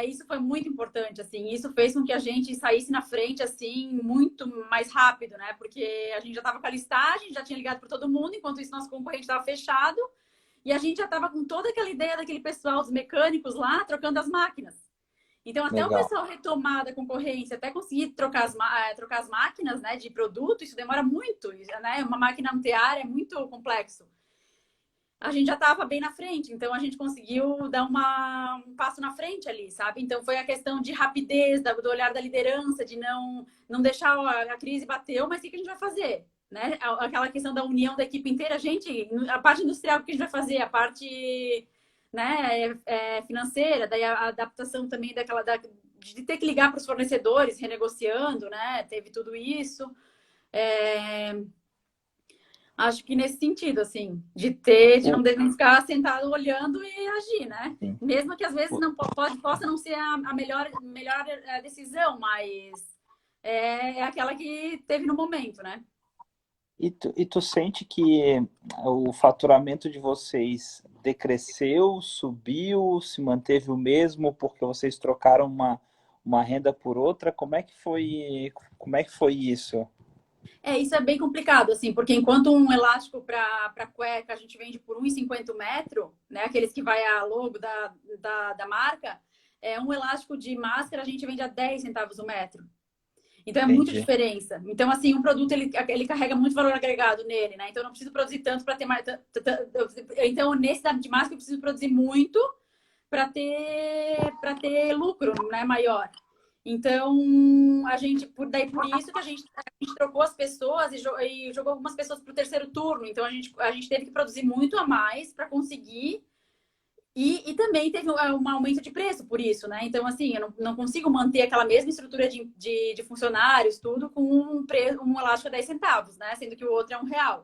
isso foi muito importante, assim. Isso fez com que a gente saísse na frente, assim, muito mais rápido, né? Porque a gente já estava com a listagem, já tinha ligado para todo mundo, enquanto isso nosso concorrente estava fechado, e a gente já estava com toda aquela ideia daquele pessoal, os mecânicos lá, trocando as máquinas. Então, até o Legal. pessoal retomar da concorrência, até conseguir trocar as máquinas, né, de produto, isso demora muito, né? Uma máquina amtear é muito complexo. A gente já estava bem na frente, então a gente conseguiu dar um passo na frente ali, sabe? Então, foi a questão de rapidez, do olhar da liderança, de não deixar a crise bateu, mas o que a gente vai fazer? Né? Aquela questão da união da equipe inteira, gente, a parte industrial, o que a gente vai fazer? A parte, né, financeira, daí a adaptação também de ter que ligar para os fornecedores, renegociando, né? Teve tudo isso. Acho que nesse sentido, assim, de não ficar sentado olhando e agir, né? Sim. Mesmo que às vezes não possa não ser a melhor decisão, mas é aquela que teve no momento, né? E tu sente que o faturamento de vocês decresceu, subiu, se manteve o mesmo porque vocês trocaram uma renda por outra? Como é que foi isso? Isso é bem complicado, assim, porque enquanto um elástico para cueca a gente vende por 1,50 o metro, né? Aqueles que vai a logo da marca, um elástico de máscara a gente vende a 10 centavos o metro. Então é muita Entendi. diferença. Então, assim, um produto ele carrega muito valor agregado nele, né? Então eu não preciso produzir tanto para ter mais. Então, nesse de máscara, eu preciso produzir muito para ter lucro, né, maior. Então, por isso que a gente trocou as pessoas e jogou algumas pessoas para o terceiro turno. Então, a gente teve que produzir muito a mais para conseguir. E também teve um aumento de preço por isso, né? Então, assim, eu não consigo manter aquela mesma estrutura de funcionários, tudo, com um elástico a 10 centavos, né? Sendo que o outro é R$ 1.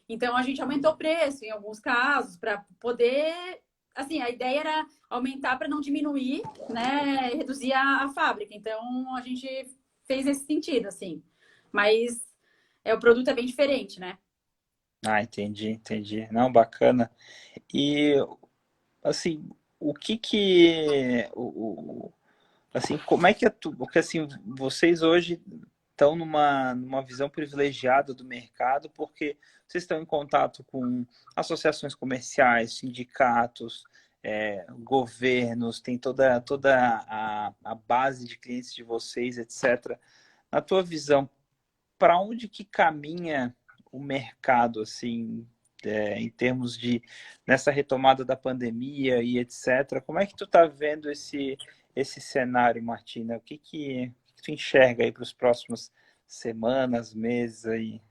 Então, a gente aumentou o preço em alguns casos para poder. Assim, a ideia era aumentar para não diminuir, né? Reduzir a fábrica. Então, a gente fez esse sentido, assim. Mas o produto é bem diferente, né? Ah, entendi, entendi. Não, bacana. E assim, o que que assim, como é que porque assim, vocês hoje estão numa visão privilegiada do mercado porque vocês estão em contato com associações comerciais, sindicatos, governos, tem toda a base de clientes de vocês, etc. Na tua visão, para onde que caminha o mercado, assim, em termos de nessa retomada da pandemia e etc. Como é que tu está vendo esse cenário, Martina? O que tu enxerga aí para os próximos semanas, meses aí?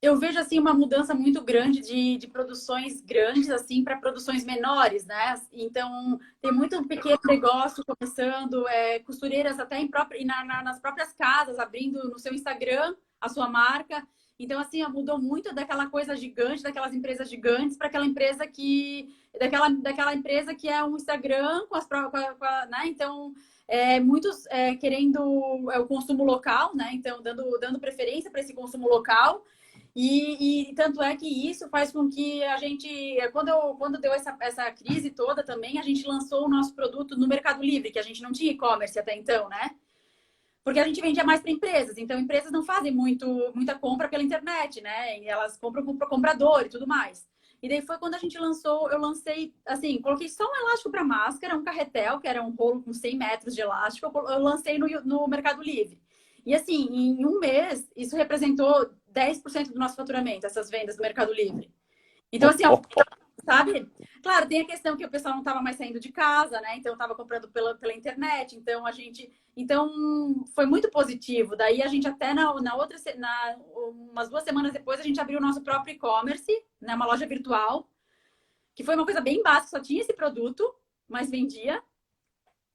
Eu vejo assim uma mudança muito grande de produções grandes assim para produções menores, né? Então tem muito pequeno negócio começando, costureiras até nas próprias casas abrindo no seu Instagram a sua marca. Então assim mudou muito daquela coisa gigante, daquelas empresas gigantes para aquela empresa daquela empresa que é um Instagram com né? Então muitos querendo o consumo local, né? Então dando preferência para esse consumo local. E tanto é que isso faz com que a gente, quando deu essa crise toda também, a gente lançou o nosso produto no Mercado Livre, que a gente não tinha e-commerce até então, né? Porque a gente vendia mais para empresas, então empresas não fazem muita compra pela internet, né? E elas compram com o comprador e tudo mais. E daí foi quando a gente lançou, eu lancei, assim, coloquei só um elástico para máscara, um carretel, que era um rolo com 100 metros de elástico, eu lancei no Mercado Livre. E assim, em um mês, isso representou 10% do nosso faturamento, essas vendas do Mercado Livre. Então, assim, ó, sabe? Claro, tem a questão que o pessoal não estava mais saindo de casa, né? Então, estava comprando pela internet. Então, Então, foi muito positivo. Daí, a gente até umas 2 semanas depois, a gente abriu o nosso próprio e-commerce, né? Uma loja virtual, que foi uma coisa bem básica, só tinha esse produto, mas vendia.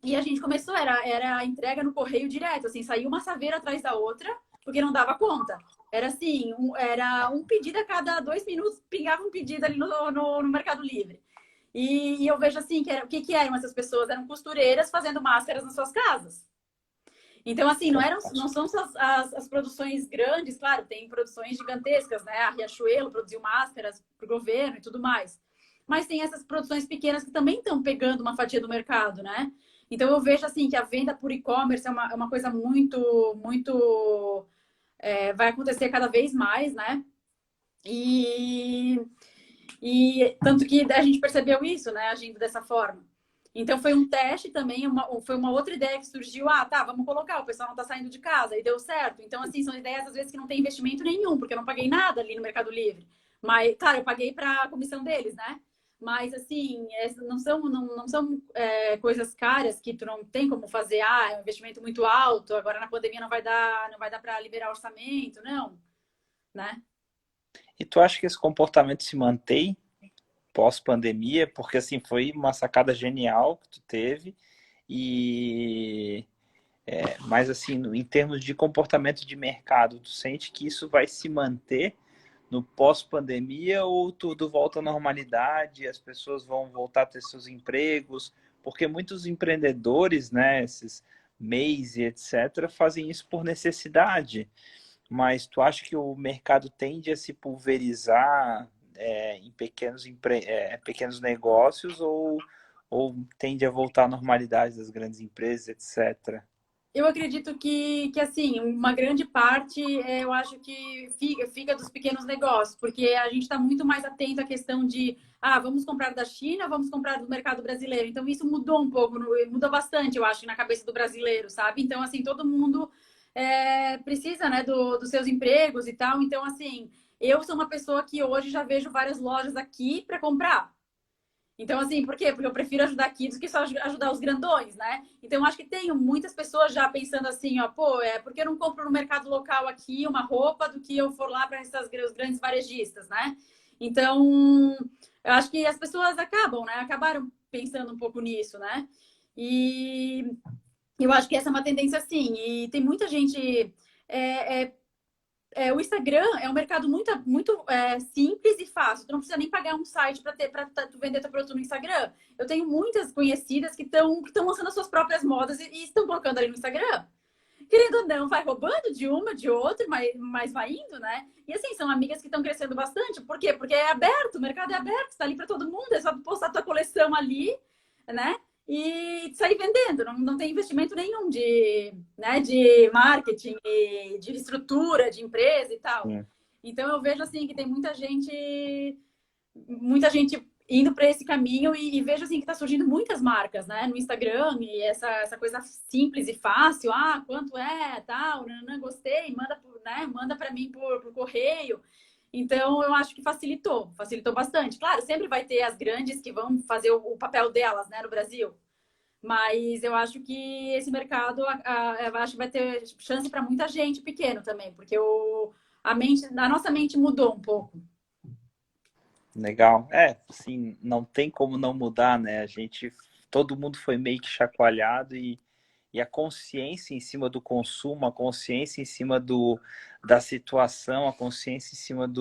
E a gente começou, era a entrega no correio direto, assim, saiu uma saveira atrás da outra, porque não dava conta. Era assim, era um pedido a cada 2 minutos, pingava um pedido ali no Mercado Livre. E eu vejo assim, o que eram essas pessoas? Eram costureiras fazendo máscaras nas suas casas. Então, assim, não são só as produções grandes, claro, tem produções gigantescas, né? A Riachuelo produziu máscaras para o governo e tudo mais. Mas tem essas produções pequenas que também estão pegando uma fatia do mercado, né? Então, eu vejo, assim, que a venda por e-commerce é uma coisa muito vai acontecer cada vez mais, né? E, e tanto que a gente percebeu isso, né? Agindo dessa forma. Então foi um teste também, foi uma outra ideia que surgiu. Ah, tá, vamos colocar, o pessoal não tá saindo de casa e deu certo. Então, assim, são ideias às vezes que não tem investimento nenhum, porque eu não paguei nada ali no Mercado Livre. Mas, claro, eu paguei para a comissão deles, né? Mas, assim, não são coisas caras que tu não tem como fazer. Ah, é um investimento muito alto, agora na pandemia não vai dar para liberar orçamento, não, né? E tu acha que esse comportamento se mantém pós-pandemia? Porque assim, foi uma sacada genial que tu teve e mas assim, em termos de comportamento de mercado, tu sente que isso vai se manter no pós-pandemia ou tudo volta à normalidade, as pessoas vão voltar a ter seus empregos? Porque muitos empreendedores, né, esses MEIs e etc., fazem isso por necessidade. Mas tu acha que o mercado tende a se pulverizar em pequenos negócios ou tende a voltar à normalidade das grandes empresas, etc.? Eu acredito que assim, uma grande parte, eu acho que fica dos pequenos negócios, porque a gente está muito mais atento à questão de, vamos comprar da China, vamos comprar do mercado brasileiro. Então, isso mudou um pouco, mudou bastante, eu acho, na cabeça do brasileiro, sabe? Então, assim, todo mundo precisa, né, dos seus empregos e tal. Então, assim, eu sou uma pessoa que hoje já vejo várias lojas aqui para comprar. Então, assim, por quê? Porque eu prefiro ajudar aqui do que só ajudar os grandões, né? Então, eu acho que tem muitas pessoas já pensando assim, ó, pô, porque eu não compro no mercado local aqui uma roupa do que eu for lá para os grandes varejistas, né? Então, eu acho que as pessoas acabam, né? Acabaram pensando um pouco nisso, né? E eu acho que essa é uma tendência, sim. E tem muita gente o Instagram é um mercado muito simples e fácil. Tu não precisa nem pagar um site para tu vender teu produto no Instagram. Eu tenho muitas conhecidas que estão lançando as suas próprias modas e estão colocando ali no Instagram. Querendo ou não, vai roubando de uma, de outra, mas vai indo, né? E assim, são amigas que estão crescendo bastante. Por quê? Porque é aberto, o mercado é aberto, está ali para todo mundo, é só tu postar tua coleção ali, né? E sair vendendo, não tem investimento nenhum de marketing, de estrutura, de empresa e tal. Sim. Então eu vejo assim que tem muita gente indo para esse caminho e vejo assim que está surgindo muitas marcas, né, no Instagram e essa coisa simples e fácil, quanto é, tal, não gostei, manda para mim por correio. Então eu acho que facilitou bastante. Claro, sempre vai ter as grandes que vão fazer o papel delas, né, no Brasil. Mas eu acho que esse mercado, eu acho que vai ter chance para muita gente pequeno também, porque a nossa mente mudou um pouco. Legal. Assim, não tem como não mudar, né? Todo mundo foi meio que chacoalhado e a consciência em cima do consumo, a consciência em cima da situação, a consciência em cima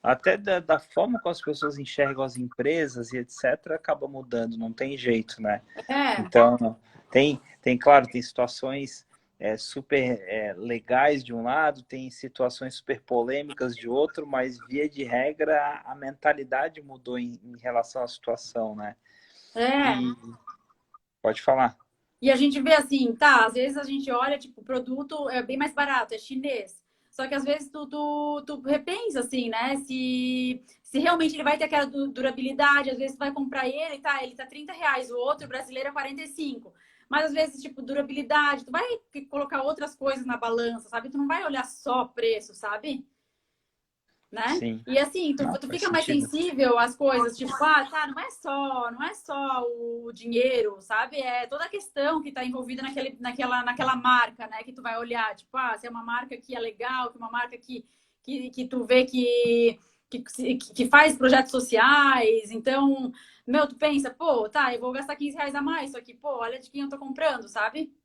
até da forma como as pessoas enxergam as empresas e etc., acaba mudando, não tem jeito, né? É, Então, claro, tem situações super legais de um lado, tem situações super polêmicas de outro, mas via de regra a mentalidade mudou em relação à situação, né? é. E pode falar. E a gente vê assim, tá, às vezes a gente olha, tipo, o produto é bem mais barato, é chinês. Só que às vezes tu repensa, assim, né? Se realmente ele vai ter aquela durabilidade, às vezes tu vai comprar ele tá R$ 30, o outro o brasileiro é 45. Mas às vezes, tipo, durabilidade, tu vai colocar outras coisas na balança, sabe? Tu não vai olhar só preço, sabe? Né? Sim, E assim, tu, não, tu faz fica mais sentido. sensível às coisas, tipo, tá, não é só o dinheiro, sabe? É toda a questão que está envolvida naquela marca, né? Que tu vai olhar, tipo, se é uma marca que é legal, que é uma marca que tu vê que faz projetos sociais, então, tu pensa, pô, tá, eu vou gastar R$ 15 a mais, só que, pô, olha de quem eu tô comprando, sabe?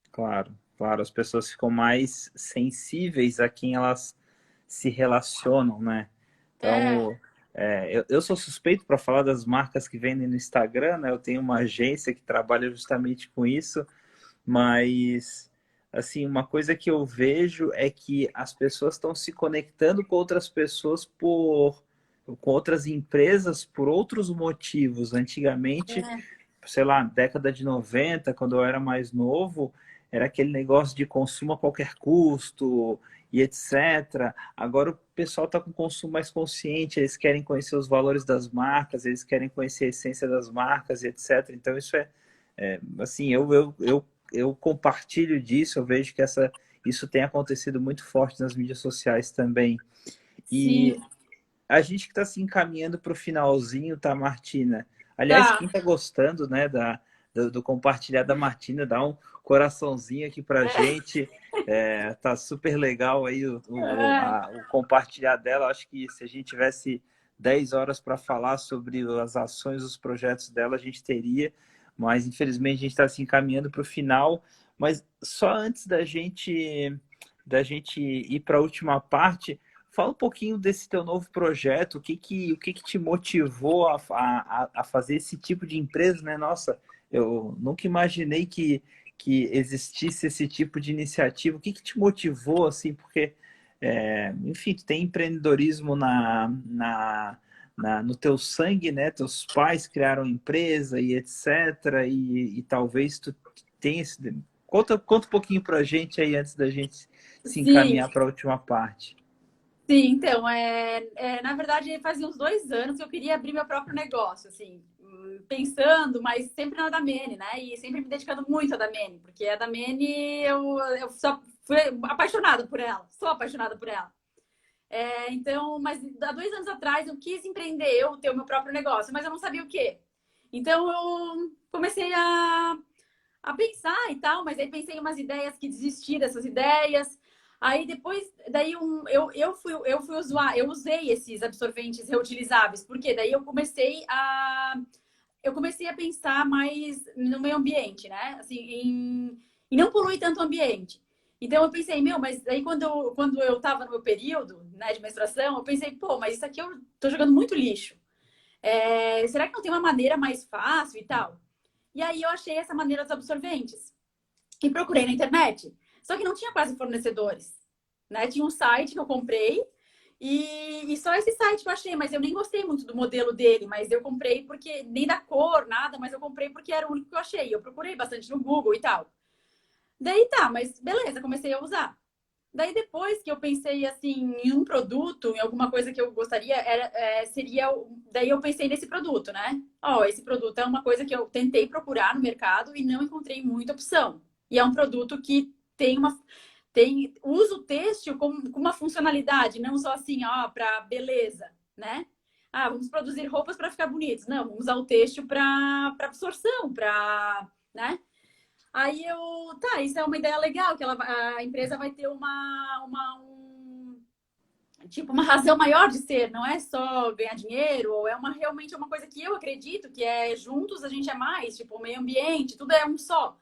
Claro, claro, as pessoas ficam mais sensíveis a quem elas se relacionam, né? É, Então, eu sou suspeito para falar das marcas que vendem no Instagram, né? Eu tenho uma agência que trabalha justamente com isso, mas, assim, uma coisa que eu vejo é que as pessoas estão se conectando com outras pessoas com outras empresas por outros motivos. Antigamente, é, sei lá, década de 90, quando eu era mais novo, era aquele negócio de consumo a qualquer custo e etc. Agora o pessoal está com consumo mais consciente, eles querem conhecer os valores das marcas, eles querem conhecer a essência das marcas e etc. Então isso assim, eu compartilho disso, eu vejo que isso tem acontecido muito forte nas mídias sociais também. E sim, a gente que está se encaminhando para o finalzinho, tá, Martina? Aliás, tá. quem está gostando, né, do compartilhar da Martina, dá um coraçãozinho aqui para gente. Tá super legal aí o compartilhar dela. Acho que se a gente tivesse 10 horas para falar sobre as ações, os projetos dela, a gente teria. Mas, infelizmente, a gente está se encaminhando para o final. Mas só antes da gente ir para a última parte, fala um pouquinho desse teu novo projeto, o que que te motivou a fazer esse tipo de empresa, né? Nossa, eu nunca imaginei que existisse esse tipo de iniciativa. O que que te motivou, assim, porque, enfim, tu tem empreendedorismo no teu sangue, né? Teus pais criaram empresa e etc. E talvez tu tenha Conta um pouquinho para a gente aí antes da gente se Sim, encaminhar para a última parte. sim, então, na verdade, fazia uns 2 anos que eu queria abrir meu próprio negócio, assim, pensando, mas sempre na Damene, né? E sempre me dedicando muito à Damene, porque a Damene eu só fui apaixonada por ela, sou apaixonada por ela. Então, mas há 2 anos atrás eu quis empreender, eu ter o meu próprio negócio, mas eu não sabia o quê. Então eu comecei a pensar e tal, mas aí pensei em umas ideias que desisti dessas ideias. Aí depois, daí eu fui usar, eu usei esses absorventes reutilizáveis, porque daí eu comecei a pensar mais no meio ambiente, né? Assim, em não poluir tanto o ambiente. Então eu pensei, meu, mas aí quando eu tava no meu período, né, de menstruação, eu pensei, pô, mas isso aqui eu tô jogando muito lixo. Será que não tem uma maneira mais fácil e tal? E aí eu achei essa maneira dos absorventes e procurei na internet. Só que não tinha quase fornecedores, né? Tinha um site que eu comprei e só esse site que eu achei, mas eu nem gostei muito do modelo dele, mas eu comprei porque nem da cor, nada, mas eu comprei porque era o único que eu achei. Eu procurei bastante no Google e tal. Daí tá, mas beleza, comecei a usar. Daí depois que eu pensei assim em um produto, em alguma coisa que eu gostaria, daí eu pensei nesse produto, né? Ó, esse produto é uma coisa que eu tentei procurar no mercado e não encontrei muita opção. E é um produto que usa o têxtil com uma funcionalidade, não só assim, ó, para beleza, né? Ah, vamos produzir roupas para ficar bonitos. Não, vamos usar o têxtil para absorção, né? Aí tá, isso é uma ideia legal, que a empresa vai ter tipo, uma razão maior de ser, não é só ganhar dinheiro, ou realmente é uma coisa que eu acredito, que é juntos a gente é mais, tipo, o meio ambiente, tudo é um só.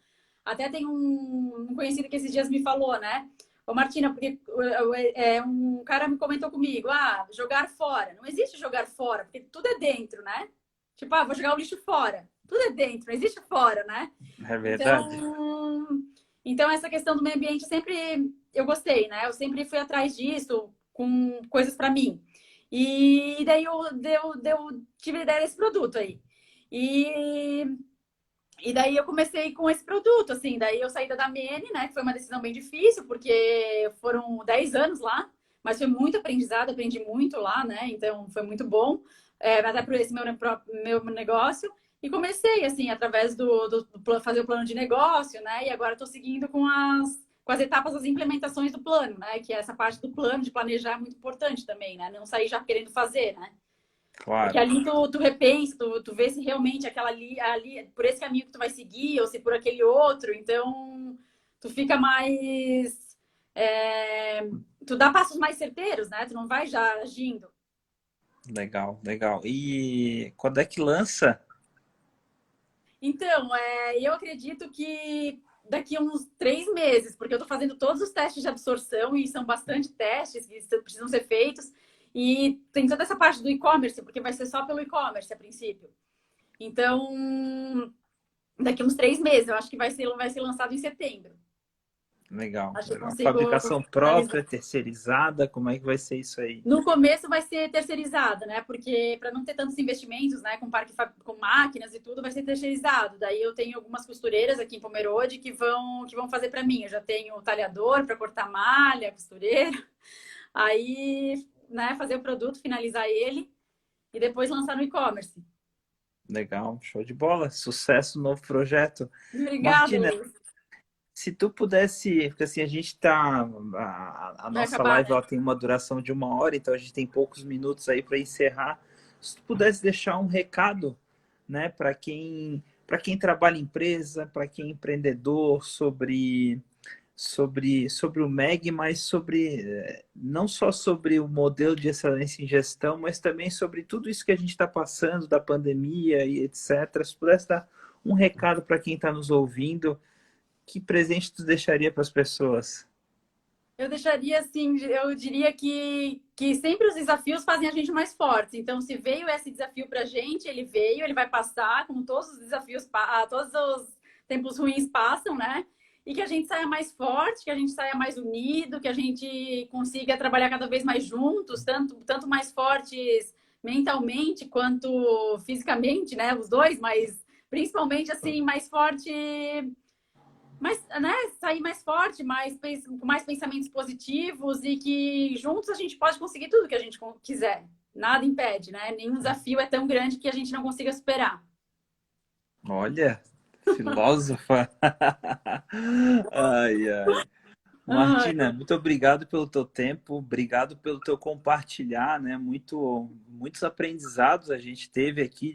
Até tem um conhecido que esses dias me falou, né? Ô, Martina, porque um cara me comentou comigo, jogar fora. Não existe jogar fora, porque tudo é dentro, né? Tipo, vou jogar o lixo fora. Tudo é dentro, não existe fora, né? É verdade? Então, essa questão do meio ambiente sempre eu gostei, né? Eu sempre fui atrás disso, com coisas para mim. E daí eu tive a ideia desse produto aí. E, e daí eu comecei com esse produto, assim. Daí eu saí da Damene, né? Que foi uma decisão bem difícil, porque foram 10 anos lá. Mas foi muito aprendizado, aprendi muito lá, né? Então, foi muito bom. Até por esse meu negócio. E comecei, assim, através do fazer o plano de negócio, né? E agora estou seguindo com as etapas das implementações do plano, né? Que é essa parte do plano, de planejar, é muito importante também, né? Não sair já querendo fazer, né? Porque Claro. ali tu repensa, tu vê se realmente aquela ali, por esse caminho que tu vai seguir, ou se por aquele outro. Então, tu fica mais. Tu dá passos mais certeiros, né? Tu não vai já agindo. Legal, legal. E quando é que lança? Então, eu acredito que daqui a uns 3 meses, porque eu estou fazendo todos os testes de absorção e são bastante testes que precisam ser feitos. E tem toda essa parte do e-commerce, porque vai ser só pelo e-commerce a princípio. Então, daqui a uns 3 meses, eu acho que vai ser lançado em setembro. Legal, Acho que eu legal. consigo Fabricação finalizar. própria, terceirizada, como é que vai ser isso aí? No começo vai ser terceirizado, né? Porque para não ter tantos investimentos, né, com parque com máquinas e tudo, vai ser terceirizado. Daí eu tenho algumas costureiras aqui em Pomerode que vão fazer para mim. Eu já tenho o talhador para cortar malha, costureira. Aí, né, fazer o produto, finalizar ele e depois lançar no e-commerce. Legal, show de bola. Sucesso no novo projeto. Obrigada, Martina, Luiz. se tu pudesse, porque assim, a gente tá. A Vai nossa acabar, live né? ela tem uma duração de 1 hora, então a gente tem poucos minutos aí para encerrar. Se tu pudesse deixar um recado, né, para quem trabalha em empresa, para quem é empreendedor, sobre o MEG, mas não só sobre o modelo de excelência em gestão, mas também sobre tudo isso que a gente está passando, da pandemia e etc. Se pudesse dar um recado para quem está nos ouvindo, que presente tu deixaria para as pessoas? Eu deixaria assim, eu diria que sempre os desafios fazem a gente mais fortes. Então, se veio esse desafio para a gente, ele veio, ele vai passar, como todos os desafios, todos os tempos ruins passam, né? E que a gente saia mais forte, que a gente saia mais unido, que a gente consiga trabalhar cada vez mais juntos, tanto mais fortes mentalmente quanto fisicamente, né? Os dois, mas principalmente assim, mais forte né, sair mais forte, com mais pensamentos positivos e que juntos a gente pode conseguir tudo que a gente quiser. Nada impede, né? Nenhum desafio é tão grande que a gente não consiga superar. Olha, filósofa. Ai, ai. Ai, Martina, muito obrigado pelo teu tempo, obrigado pelo teu compartilhar, né? Muitos aprendizados a gente teve aqui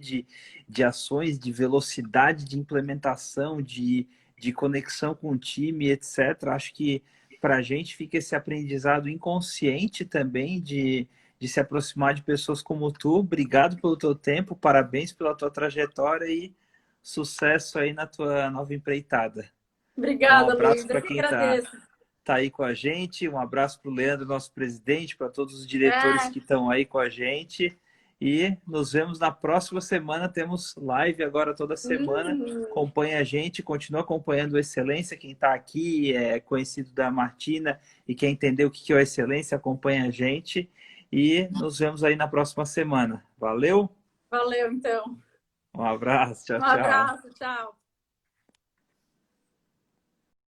de ações, de velocidade de implementação, de conexão com o time, etc. Acho que para a gente fica esse aprendizado inconsciente também de se aproximar de pessoas como tu. Obrigado pelo teu tempo, parabéns pela tua trajetória e sucesso aí na tua nova empreitada. Um obrigada, abraço Luiz. Eu para que quem está agradeço. tá aí com a gente. Um abraço para o Leandro, nosso presidente, para todos os diretores É, que estão aí com a gente. E nos vemos na próxima semana. Temos live agora toda semana. hum, Acompanha a gente, continua acompanhando o Excelência. Quem está aqui é conhecido da Martina e quer entender o que é o Excelência, acompanha a gente. E nos vemos aí na próxima semana. Valeu, valeu, então. um abraço, tchau, Um tchau. abraço, tchau.